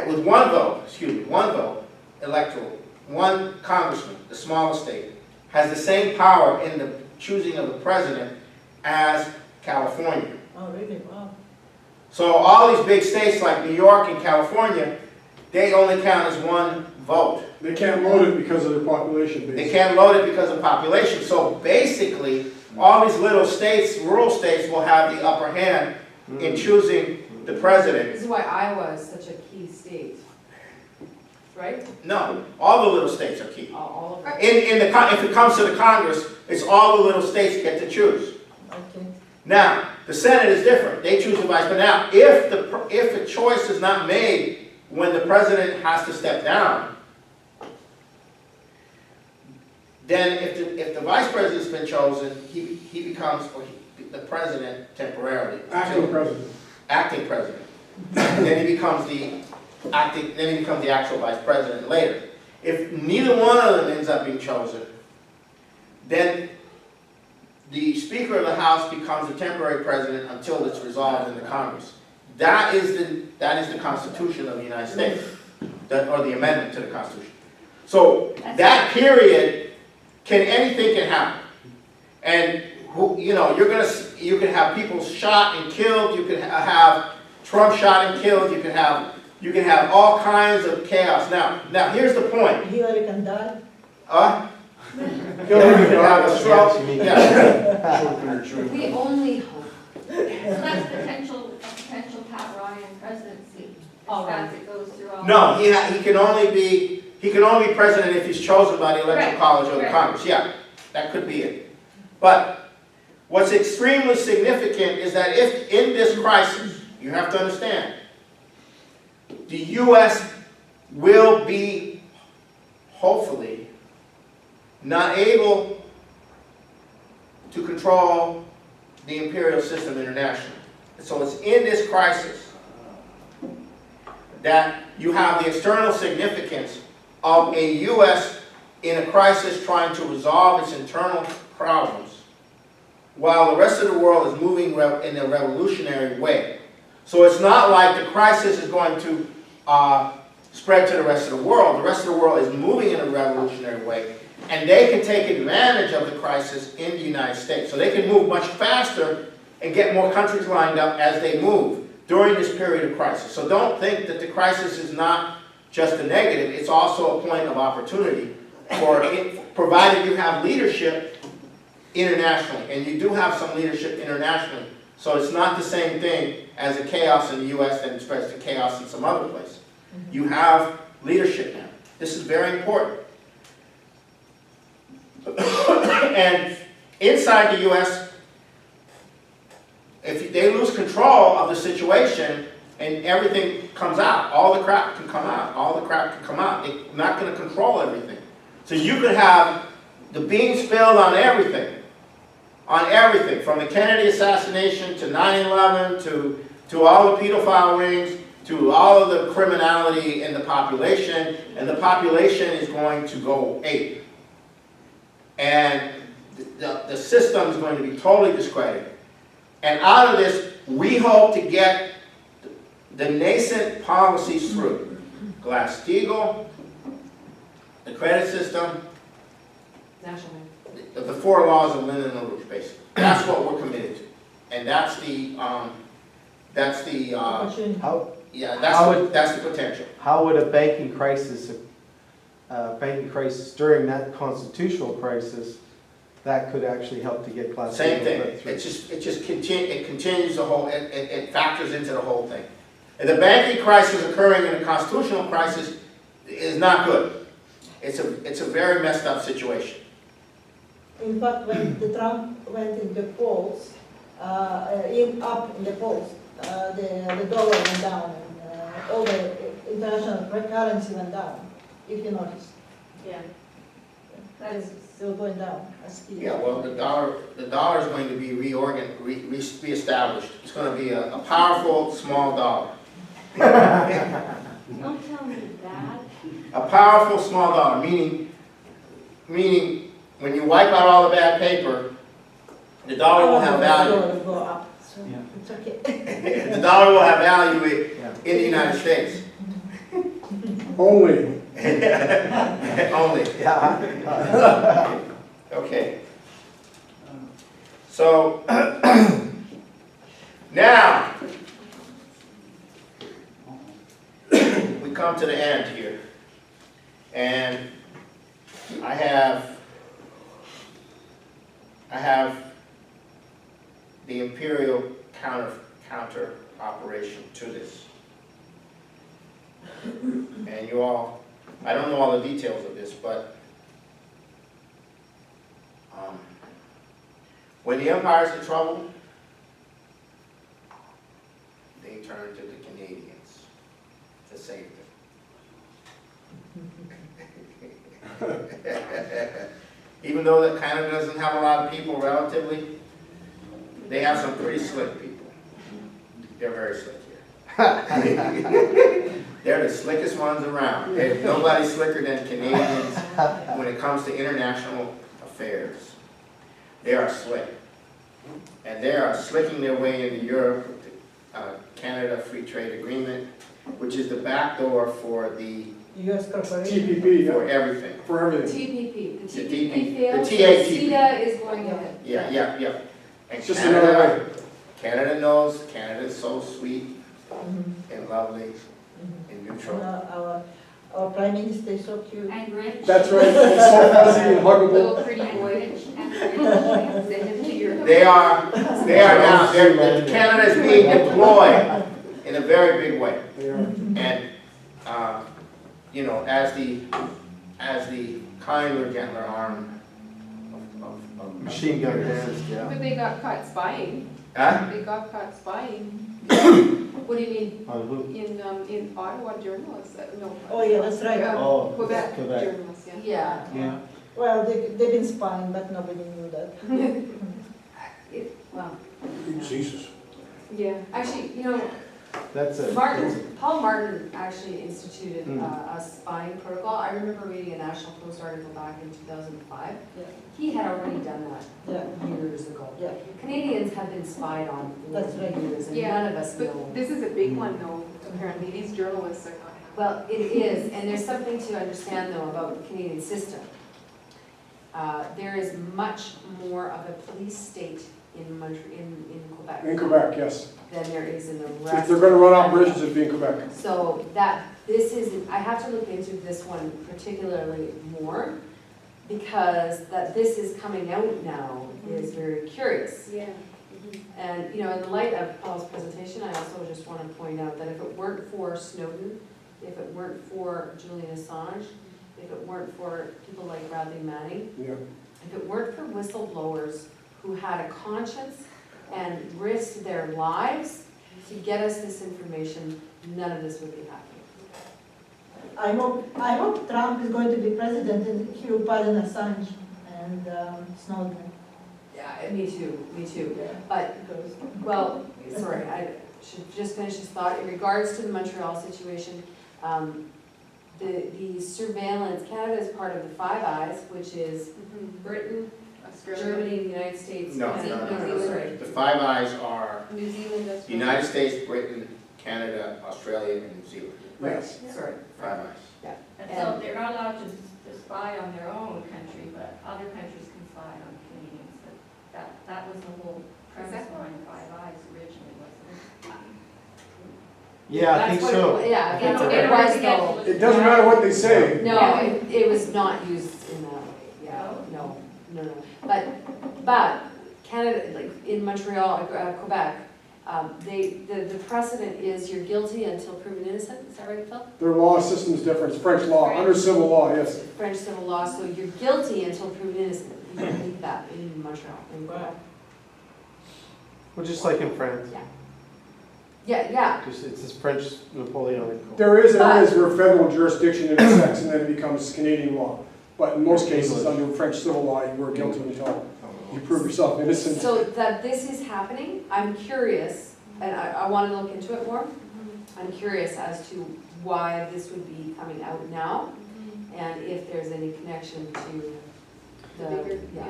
with one vote electoral, one congressman, the smallest state, has the same power in the choosing of the president as California. Oh, really? Wow. So all these big states like New York and California, they only count as one vote. They can't load it because of their population base. They can't load it because of population. So basically, all these little states, rural states, will have the upper hand in choosing the president. This is why Iowa is such a key state, right? No, all the little states are key. All of them. If it comes to the Congress, it's all the little states get to choose. Okay. Now, the Senate is different. They choose the vice. But now, if a choice is not made when the president has to step down, then if the vice president's been chosen, he becomes the president temporarily. Acting president. Acting president. And then he becomes the actual vice president later. If neither one of them ends up being chosen, then the Speaker of the House becomes the temporary president until it's resolved in the Congress. That is the Constitution of the United States, or the amendment to the Constitution. So that period, anything can happen, and you can have people shot and killed. You can have Trump shot and killed. You can have all kinds of chaos. Now here's the point. Hillary can die. Hillary can have a stroke. Yeah. We only hope. So that's potential Pat Ryan presidency. All right. As it goes through all. No, he can only be president if he's chosen by the Electoral Right. College or the Right. Congress. Yeah, that could be it. But what's extremely significant is that if in this crisis, you have to understand, the U.S. will be, hopefully, not able to control the imperial system internationally. So it's in this crisis that you have the external significance of a U.S. in a crisis trying to resolve its internal problems, while the rest of the world is moving in a revolutionary way. So it's not like the crisis is going to spread to the rest of the world. The rest of the world is moving in a revolutionary way, and they can take advantage of the crisis in the United States. So they can move much faster and get more countries lined up as they move during this period of crisis. So don't think that the crisis is not just a negative. It's also a point of opportunity, provided you have leadership internationally, and you do have some leadership internationally. So it's not the same thing as the chaos in the US that spreads to chaos in some other place. You have leadership now. This is very important. And inside the US, if they lose control of the situation and everything comes out, all the crap can come out, all the crap can come out. They're not going to control everything. So you could have the beans spilled on everything, from the Kennedy assassination to 9/11 to all the pedophile rings, to all of the criminality in the population, and the population is going to go ape. And the system is going to be totally discredited. And out of this, we hope to get the nascent policies through. Glass-Steagall, the credit system, National. the 4 laws of Lyndon LaRouche, basically. That's what we're committed to. And that's the Opportunity. yeah, How would- that's the potential. How would a banking crisis during that constitutional crisis, that could actually help to get class? Same thing. It continues the whole, it factors into the whole thing. And the banking crisis occurring in a constitutional crisis is not good. It's a very messed up situation. In fact, when the Trump went in the polls, up in the polls, the dollar went down, and all the international currency went down, if you notice. Yeah. It's still going down as speed. Yeah, well, the dollar is going to be reestablished. It's going to be a powerful, small dollar. Don't tell me that. A powerful, small dollar, meaning when you wipe out all the bad paper, the dollar will have value. The dollar will go up, so Yeah. it's okay. The dollar will have value Yeah. in the United States. Only. Only. Yeah. Okay. So, now, we come to the end here. And I have the imperial counter operation to this. And you all, I don't know all the details of this, but when the empire's in trouble, they turn to the Canadians to save them. Even though that Canada doesn't have a lot of people relatively, they have some pretty slick people. They're very slick here. They're the slickest ones around. There's nobody slicker than Canadians when it comes to international affairs. They are slick. And they are slicking their way into Europe with the Canada Free Trade Agreement, which is the back door for the US corporation. TPP, for yeah, everything. for everything. TPP. The The TPP failed, the so TATP. CETA is going ahead. Yeah. And It's just another Canada, way. Canada knows, Canada's so sweet and lovely and And, neutral. our prime minister is so cute. And rich. That's right, it's so fuzzy and huggable. Little pretty boy. Rich and rich. Send him to Europe. They are now, Canada is being deployed in a very big way. They are. And, you know, as the kinder, gentler arm of Machine gun hands, yeah. But they got caught spying. Huh? They got caught spying. What do you mean? On who? In Ottawa journalists? No. Oh, yeah, that's right. Oh, Quebec Quebec. journalists, yeah. Yeah. Well, they've been spying, but nobody knew that. Well, Jesus. yeah. Actually, you know, That's a. Paul Martin actually instituted Mm. a spying protocol. I remember reading a National Post article back in 2005. Yeah. He had already done that Yeah, years ago. yeah. Canadians have been spied on That's for right. years, and Yeah, none of us know. But this is a big one though, apparently, these journalists are not happy. Well, it is, and there's something to understand though about the Canadian system. There is much more of a police state in Quebec In Quebec, yes. than there is in the If rest. they're gonna run operations, it'd be in Quebec. So I have to look into this one particularly more, because this is coming out now, is very curious. Yeah. And, you know, in the light of Paul's presentation, I also just want to point out that if it weren't for Snowden, if it weren't for Julian Assange, if it weren't for people like Bradley Manning, Yeah. if it weren't for whistleblowers who had a conscience and risked their lives to get us this information, none of this would be happening. I hope Trump is going to be president and he will pardon Assange and Snowden. Yeah, me too, me too. Yeah. But, Because well, sorry, I should just finish this thought. In regards to the Montreal situation, the surveillance, Canada is part of the Five Eyes, which is Britain, Australia. Germany, the United States. No, New no, Zealand, no, no, sorry. the Five Eyes are New Zealand, the United States, Britain, Canada, Australia, and New Zealand. Right, Yes. sorry. Five Eyes. And so they're not allowed to spy on their own country, but other countries can spy on Canadians. That was the whole premise behind Five Eyes originally, wasn't it? Yeah, I That's think what so. it- Yeah, I think that's so. what it was though. It doesn't matter what they say. No, it was not used in that way, yeah, no. But Canada, like in Montreal, Quebec, the precedent is you're guilty until proven innocent, is that right, Phil? Their law system is different, it's French law, under civil law, yes. French civil law, so you're guilty until proven innocent, you can beat that in Montreal, in Quebec. Well, just like in France. Yeah, Just, it's this French Napoleonic code. There is areas where federal jurisdiction intersects and then it becomes Canadian law. But in most cases, under French civil law, you were guilty until you prove yourself innocent. so that this is happening, I'm curious, and I want to look into it more. I'm curious as to why this would be coming out now, and if there's any connection to the, yeah.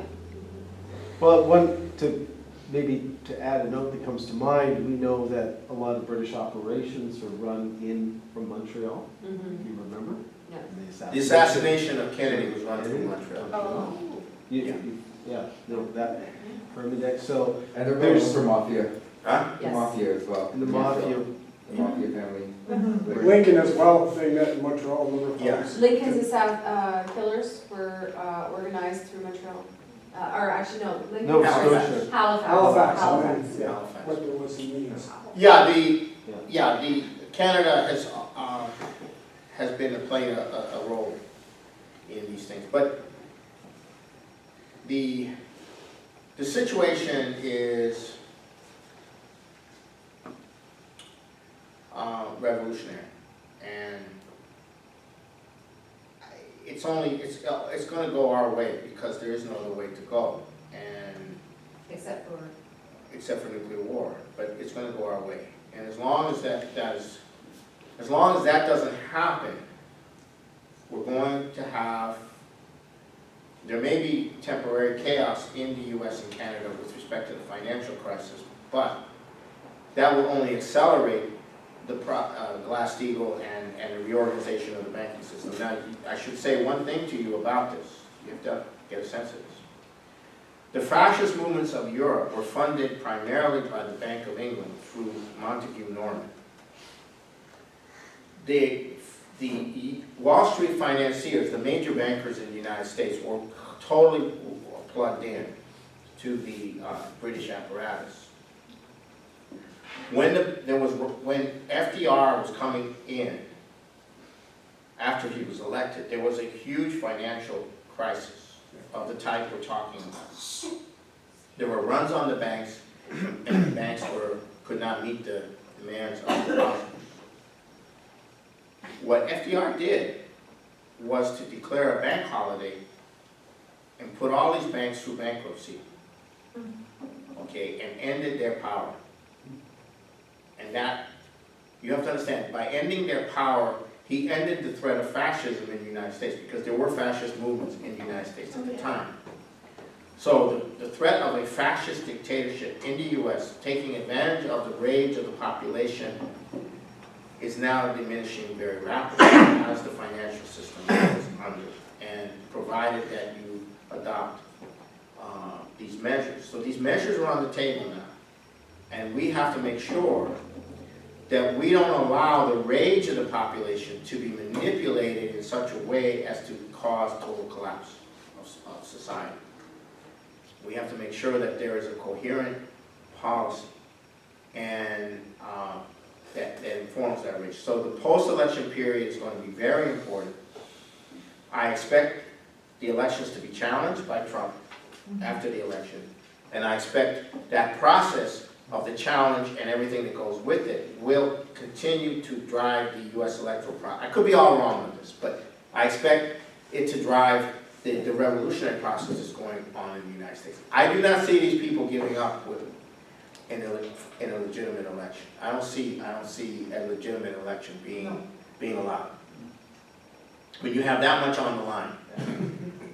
Well, maybe to add a note that comes to mind, we know that a lot of British operations are run in from Montreal, Mhm. you remember? Yeah. And The assassination of Kennedy was run through Montreal. Oh. Yeah, no, that, Hermidex, so, And they're There's- both for mafia, Huh? the Yes. mafia as well. in the mafia, The mafia family. Mhm. Lincoln as well, they met in Montreal a number of Yeah. times. Lincoln's and South Killers were organized through Montreal. Or actually, no, Lincoln. Nova Halifax. Scotia. Halifax. Halifax, Yeah. Halifax. What there was in meetings. Yeah, the Canada has been playing a role in these things, but the situation is revolutionary, and it's going to go our way because there is no other way to go, and Except for, except for nuclear war, but it's going to go our way. And as long as that doesn't happen, we're going to have, there may be temporary chaos in the US and Canada with respect to the financial crisis, but that will only accelerate the Glass-Steagall and the reorganization of the banking system. Now, I should say one thing to you about this. You have to get a sense of this. The fascist movements of Europe were funded primarily by the Bank of England through Montague Norman. The Wall Street financiers, the major bankers in the United States, were totally plugged in to the British apparatus. When FDR was coming in, after he was elected, there was a huge financial crisis of the type we're talking about. There were runs on the banks, and the banks could not meet the demands of the depositors. What FDR did was to declare a bank holiday and put all these banks through bankruptcy, okay, and ended their power. And that, you have to understand, by ending their power, he ended the threat of fascism in the United States, because there were fascist movements in the United States at the time. So the threat of a fascist dictatorship in the US, taking advantage of the rage of the population, is now diminishing very rapidly as the financial system goes under, and provided that you adopt these measures. So these measures are on the table now, and we have to make sure that we don't allow the rage of the population to be manipulated in such a way as to cause total collapse of society. We have to make sure that there is a coherent policy and that informs that reach. So the post-election period is going to be very important. I expect the elections to be challenged by Trump after the election, and I expect that process of the challenge and everything that goes with it will continue to drive the U.S. electoral process. I could be all wrong on this, but I expect it to drive the revolutionary process that's going on in the United States. I do not see these people giving up in a legitimate election. I don't see a legitimate election being allowed. When you have that much on the line.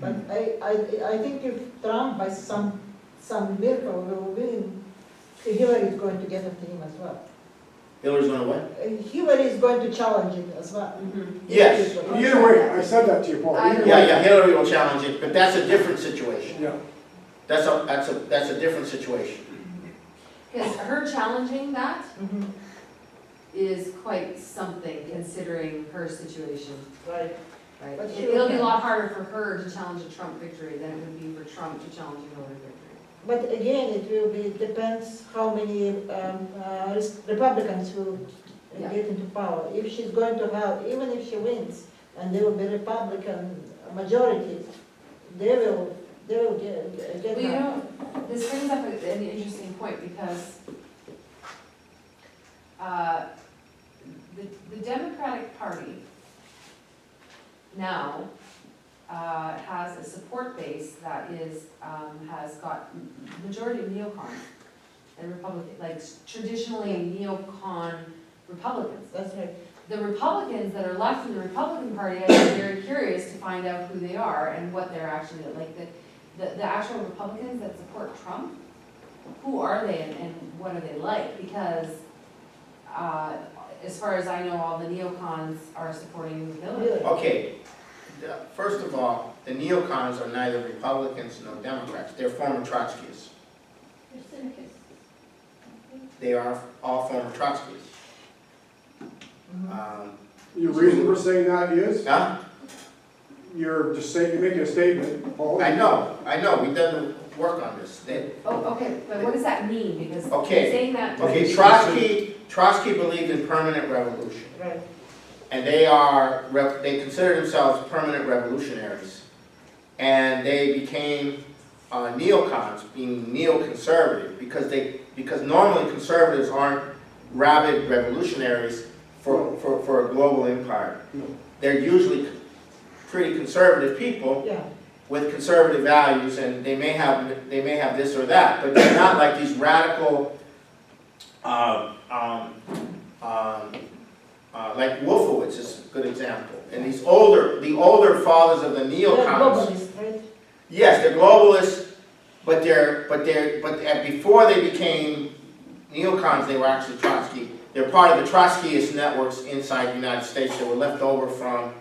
But I think if Trump by some miracle will win, Hillary is going to get after him as well. Hillary's going to win? Hillary is going to challenge it as well. Yes. Either way, I said that to you, Paul. Either way. Yeah, Hillary will challenge it, but that's a different situation. Yeah. That's a different situation. Because her challenging that Mhm. is quite something considering her situation, Right. right? But she It'll be a will- lot harder for her to challenge a Trump victory than it would be for Trump to challenge a Hillary victory. But again, it depends how many Republicans will Yeah. get into power. If she's going to have, even if she wins, and there will be Republican majority, they will get Well, you her. know, this brings up an interesting point because the Democratic Party now has a support base that is, has got majority of neocons and Republican, like traditionally neocon Republicans. That's right. The Republicans that are left in the Republican Party, I'm very curious to find out who they are and what they're actually, like the actual Republicans that support Trump, who are they and what are they like? Because as far as I know, all the neocons are supporting Hillary. Really. Okay, first of all, the neocons are neither Republicans nor Democrats. They're former Trotskyists. They're cynics. They are all former Trotskyists. Your reason for saying that is, Huh? you're just saying, you're making a statement, Paul. I know, we've done the work on this. Oh, okay, but what does that mean? Because Okay. saying that. Okay, Trotsky believed in permanent revolution. Right. And they consider themselves permanent revolutionaries. And they became neocons, being neoconservative, because normally conservatives aren't rabid revolutionaries for a global empire. They're usually pretty conservative people Yeah. with conservative values, and they may have this or that, but they're not like these radical, like Wolfowitz is a good example. And the older fathers of the They're neocons. globalists, right? Yes, they're globalists, but before they became neocons, they were actually Trotsky. They're part of the Trotskyist networks inside the United States that were left over from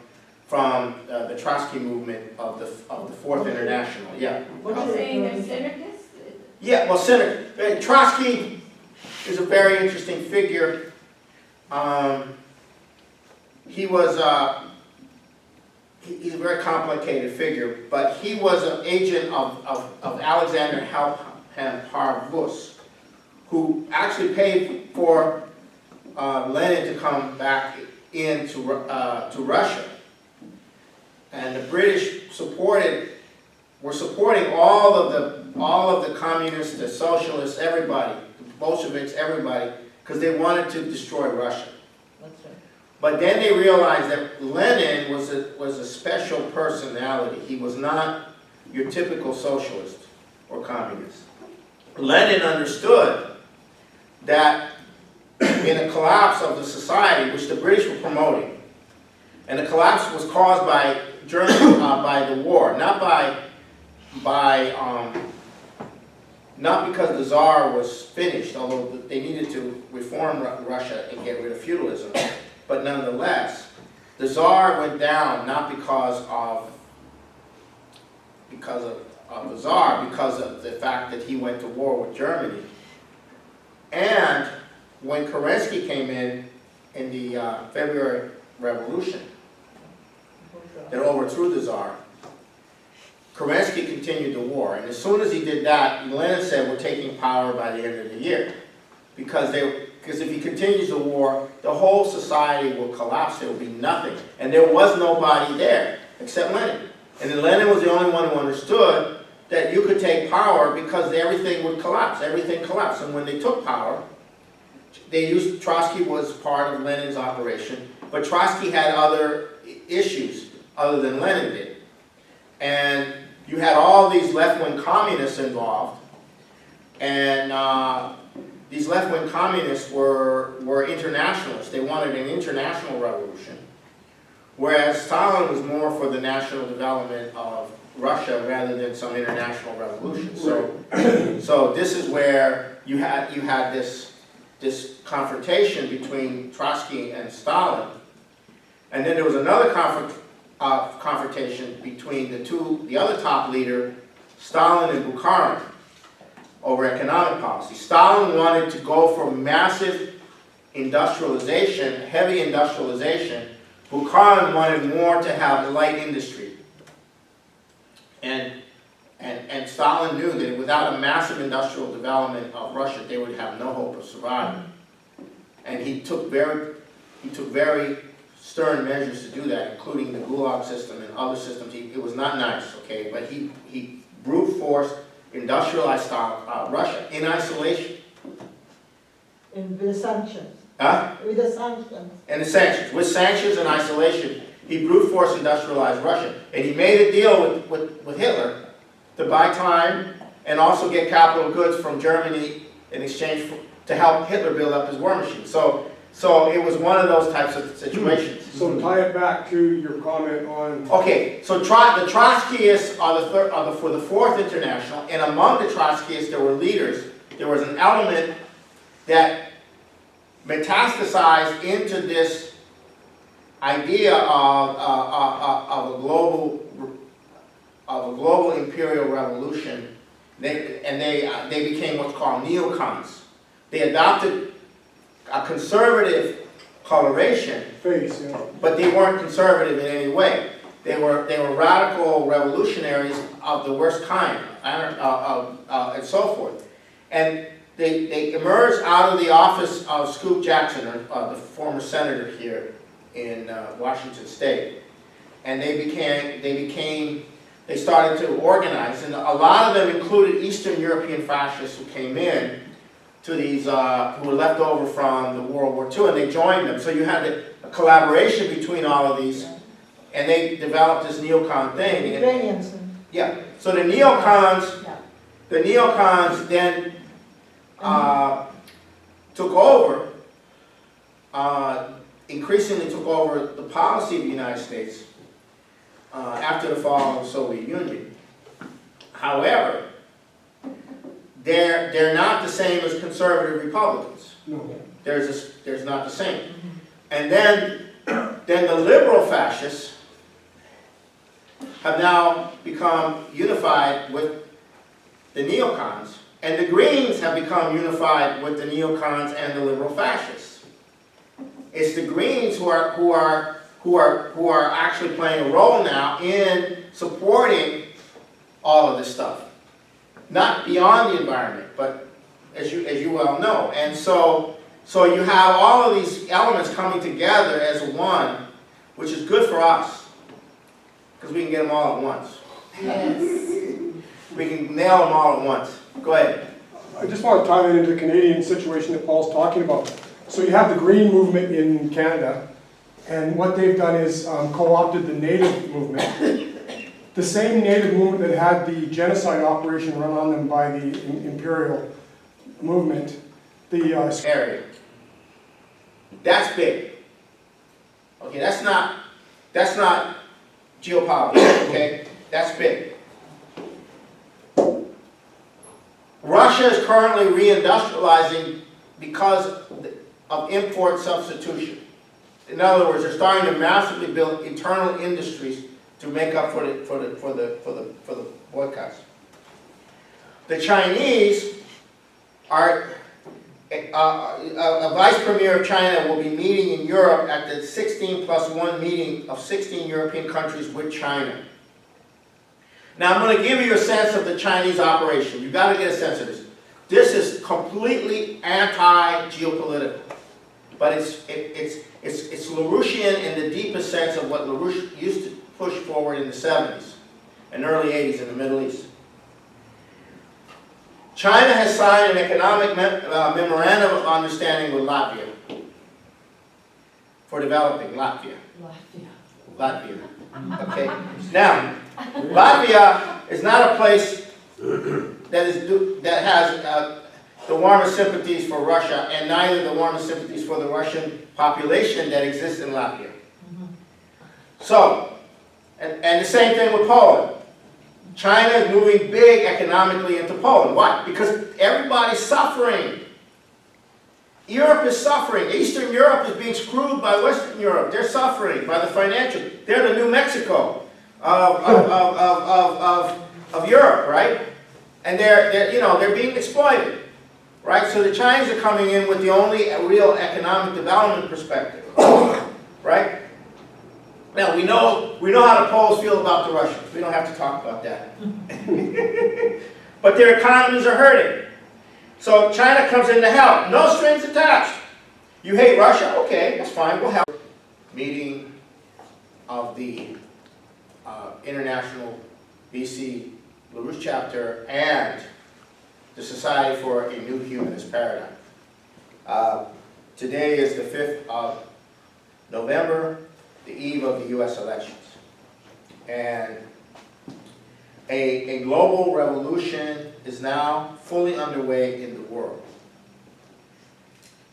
the Trotsky movement of the Fourth International. Yeah. What's You're your- saying they're cynics? Yeah. Well, Trotsky is a very interesting figure. He's a very complicated figure, but he was an agent of Alexander Harvus, who actually paid for Lenin to come back into to Russia. And the British were supporting all of the communists, the socialists, everybody, the Bolsheviks, everybody, because they wanted to destroy Russia. That's right. But then they realized that Lenin was a special personality. He was not your typical socialist or communist. Lenin understood that in a collapse of the society, which the British were promoting, and the collapse was caused by Germany, by the war, not because the Tsar was finished, although they needed to reform Russia and get rid of feudalism. But nonetheless, the Tsar went down not because of the Tsar, because of the fact that he went to war with Germany. And when Kerensky came in the February Revolution that overthrew the Tsar, Kerensky continued the war, and as soon as he did that, Lenin said, we're taking power by the end of the year. Because if he continues the war, the whole society will collapse, there will be nothing. And there was nobody there, except Lenin. And then Lenin was the only one who understood that you could take power because everything would collapse, everything collapsed. And when they took power, Trotsky was part of Lenin's operation, but Trotsky had other issues other than Lenin did. And you had all these left-wing communists involved, and these left-wing communists were internationalists. They wanted an international revolution, whereas Stalin was more for the national development of Russia rather than some international revolution. So this is where you had this confrontation between Trotsky and Stalin, and then there was another confrontation between the other top leader, Stalin and Bukharin, over economic policy. Stalin wanted to go for massive industrialization, heavy industrialization. Bukharin wanted more to have a light industry. And Stalin knew that without a massive industrial development of Russia, they would have no hope of surviving. And he took very stern measures to do that, including the Gulag system and other systems. It was not nice, okay, but he brute forced industrialized Russia in isolation. And with the sanctions. Huh? With the sanctions. And the sanctions. With sanctions and isolation, he brute force industrialized Russia. And he made a deal with Hitler to buy time and also get capital goods from Germany in exchange to help Hitler build up his war machine. So it was one of those types of situations. So tie it back to your comment on... Okay, so the Trotskyists are for the Fourth International, and among the Trotskyists there were leaders. There was an element that metastasized into this idea of a global imperial revolution. They became what's called neocons. They adopted a conservative coloration, but they weren't conservative in any way. They were radical revolutionaries of the worst kind, and so forth. And they emerged out of the office of Scoop Jackson, the former senator here in Washington State, and they started to organize, and a lot of them included Eastern European fascists who came in to these, who were left over from the World War II, and they joined them. So you had a collaboration between all of these, and they developed this neocon thing. Ukrainians. Yeah. So the neocons then took over, increasingly took over the policy of the United States after the fall of the Soviet Union. However, they're not the same as conservative Republicans. No. There's not the same. And then the liberal fascists have now become unified with the neocons, and the Greens have become unified with the neocons and the liberal fascists. It's the Greens who are actually playing a role now in supporting all of this stuff. Not beyond the environment, but as you well know. And so you have all of these elements coming together as one, which is good for us, because we can get them all at once. Yes. We can nail them all at once. Go ahead. I just want to tie that into the Canadian situation that Paul's talking about. So you have the Green movement in Canada, and what they've done is co-opted the Native movement. The same Native movement that had the genocide operation run on them by the imperial movement, the area. That's big. Okay, that's not geopolitics, okay? That's big. Russia is currently reindustrializing because of import substitution. In other words, they're starting to massively build internal industries to make up for the boycotts. The Chinese are, a vice premier of China will be meeting in Europe at the 16+1 meeting of 16 European countries with China. Now, I'm going to give you a sense of the Chinese operation. You've got to get a sense of this. This is completely anti-geopolitical, but it's LaRouchian in the deepest sense of what LaRouche used to push forward in the 70s and early 80s in the Middle East. China has signed an economic memorandum of understanding with Latvia for developing Latvia. Okay. Now, Latvia is not a place that has the warmest sympathies for Russia, and neither the warmest sympathies for the Russian population that exists in Latvia. So, and the same thing with Poland. China is moving big economically into Poland. Why? Because everybody's suffering. Europe is suffering. Eastern Europe is being screwed by Western Europe. They're suffering by the financial. They're the New Mexico of Europe, right? And they're being exploited, right? So the Chinese are coming in with the only real economic development perspective, right? Now we know how the Poles feel about the Russians. We don't have to talk about that. But their economies are hurting. So China comes in to help. No strings attached. You hate Russia? Okay, that's fine. We'll help. Meeting of the International BC LaRouche chapter and the Society for a New Humanist Paradigm. Today is the 5th of November, the eve of the U.S. elections. And a global revolution is now fully underway in the world.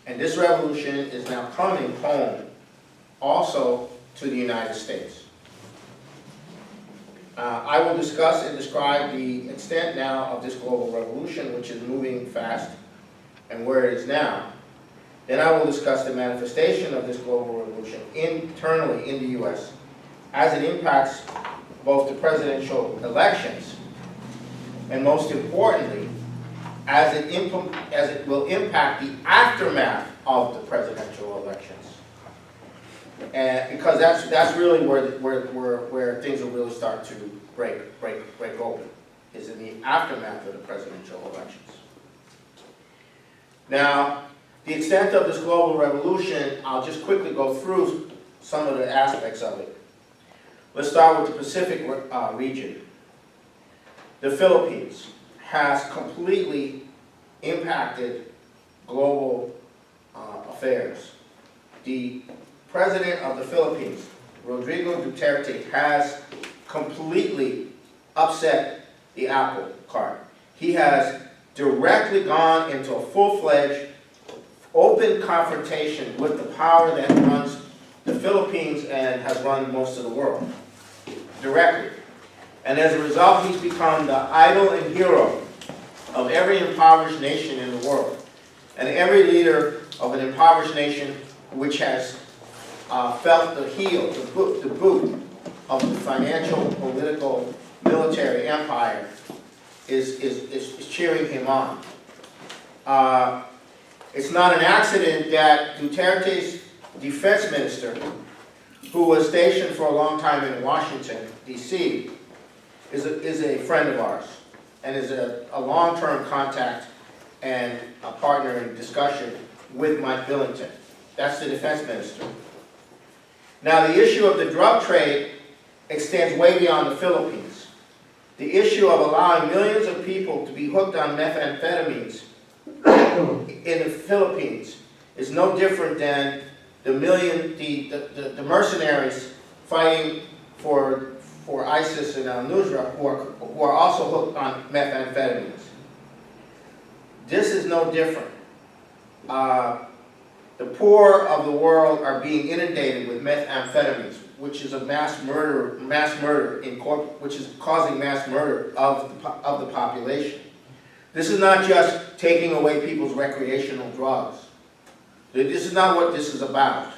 And this revolution is now coming home also to the United States. I will discuss and describe the extent now of this global revolution, which is moving fast, and where it is now. Then I will discuss the manifestation of this global revolution internally in the U.S. as it impacts both the presidential elections, and most importantly, as it will impact the aftermath of the presidential elections. And because that's really where things will really start to break open, is in the aftermath of the presidential elections. Now, the extent of this global revolution, I'll just quickly go through some of the aspects of it. Let's start with the Pacific region. The Philippines has completely impacted global affairs. The president of the Philippines, Rodrigo Duterte, has completely upset the apple cart. He has directly gone into a full-fledged, open confrontation with the power that runs the Philippines and has run most of the world, directly. And as a result, he's become the idol and hero of every impoverished nation in the world, and every leader of an impoverished nation which has felt the heel, the boot of the financial, political, military empire is cheering him on. It's not an accident that Duterte's defense minister, who was stationed for a long time in Washington, D.C., is a friend of ours and is a long-term contact and a partner in discussion with Mike Billington. That's the defense minister. Now, the issue of the drug trade extends way beyond the Philippines. The issue of allowing millions of people to be hooked on methamphetamines in the Philippines is no different than the mercenaries fighting for ISIS and al-Nusra who are also hooked on methamphetamines. This is no different. The poor of the world are being inundated with methamphetamines, which is a mass murder which is causing mass murder of the population. This is not just taking away people's recreational drugs. This is not what this is about.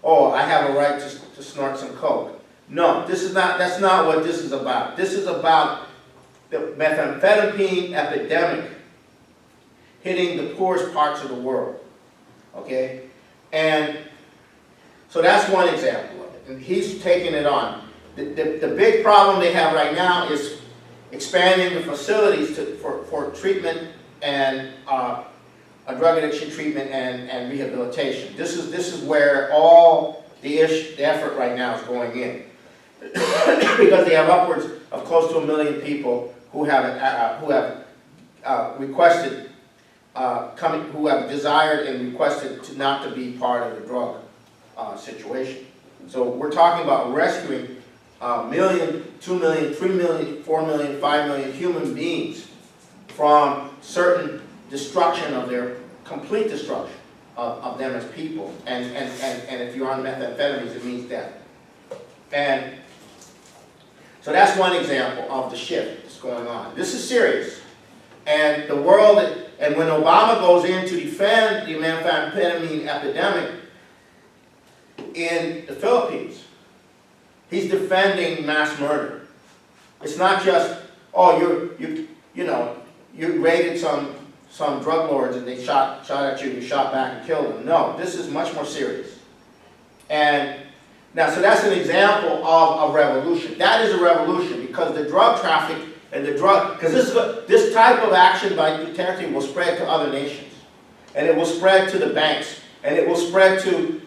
Oh, I have a right to snort some coke. No, that's not what this is about. This is about the methamphetamine epidemic hitting the poorest parts of the world. Okay? And so that's one example of it. And he's taking it on. The big problem they have right now is expanding the facilities for treatment and a drug addiction treatment and rehabilitation. This is where all the effort right now is going in. Because they have upwards of close to 1 million people who have requested, who have desired and requested not to be part of the drug situation. So we're talking about rescuing 1 million, 2 million, 3 million, 4 million, 5 million human beings from certain destruction of their, complete destruction of them as people. And if you're on methamphetamines, it means death. And so that's one example of the shift that's going on. This is serious. And the world, and when Obama goes in to defend the methamphetamine epidemic in the Philippines, he's defending mass murder. It's not just, oh, you raided some drug lords and they shot at you and you shot back and killed them. No, this is much more serious. And now, so that's an example of a revolution. That is a revolution because the drug traffic and the drug, because this type of action by Duterte will spread to other nations, and it will spread to the banks, and it will spread to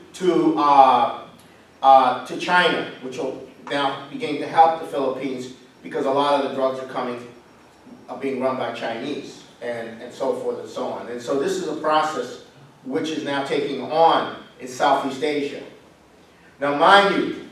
China, which will now begin to help the Philippines because a lot of the drugs are being run by Chinese, and so forth and so on. And so this is a process which is now taking on in Southeast Asia. Now, mind you,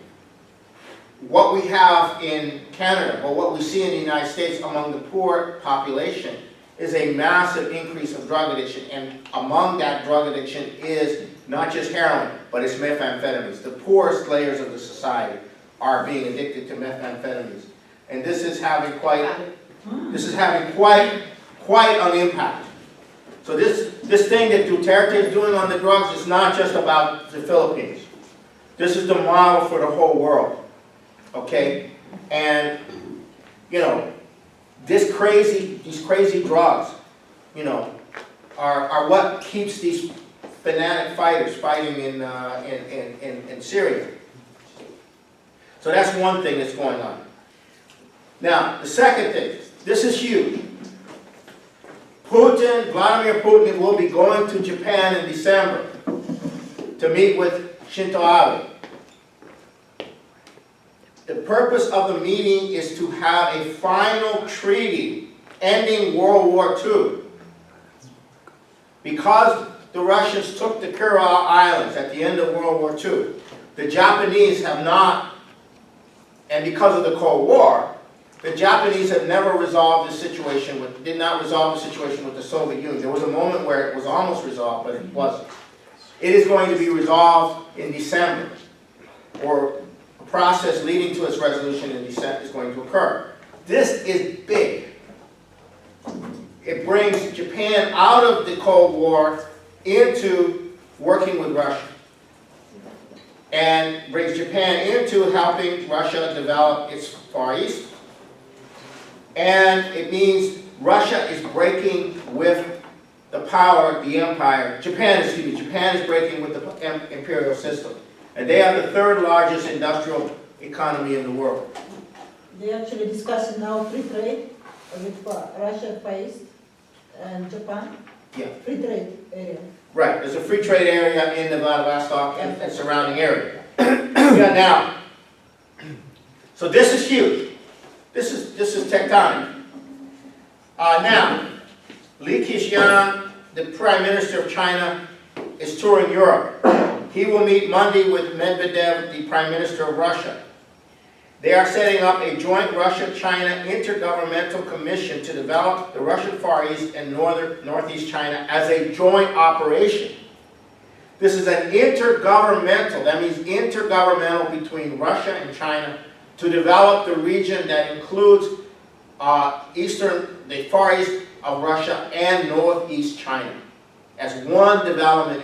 what we have in Canada, or what we see in the United States among the poor population, is a massive increase of drug addiction. And among that drug addiction is not just heroin, but it's methamphetamines. The poorest layers of the society are being addicted to methamphetamines. And this is having quite an impact. So this thing that Duterte is doing on the drugs is not just about the Philippines. This is the model for the whole world, okay? And, these crazy drugs, are what keeps these fanatic fighters fighting in Syria. So that's one thing that's going on. Now, the second thing, this is huge. Vladimir Putin will be going to Japan in December to meet with Shinzo Abe. The purpose of the meeting is to have a final treaty ending World War II. Because the Russians took the Kuril Islands at the end of World War II, the Japanese have not, and because of the Cold War, the Japanese have never resolved the situation did not resolve the situation with the Soviet Union. There was a moment where it was almost resolved, but it wasn't. It is going to be resolved in December, or a process leading to its resolution in December is going to occur. This is big. It brings Japan out of the Cold War into working with Russia, and brings Japan into helping Russia develop its Far East. And it means Russia is breaking with the power, the empire. Japan is breaking with the imperial system. And they are the third largest industrial economy in the world. They actually discussing now free trade with Russia, Far East, and Japan. Yeah. Free trade area. Right, there's a free trade area in the Vladivostok and surrounding area. Yeah, now, so this is huge. This is tectonic. Now, Li Keqiang, the Prime Minister of China, is touring Europe. He will meet Monday with Medvedev, the Prime Minister of Russia. They are setting up a joint Russia-China intergovernmental commission to develop the Russian Far East and Northeast China as a joint operation. This is an intergovernmental, that means intergovernmental between Russia and China, to develop the region that includes the Far East of Russia and Northeast China as one development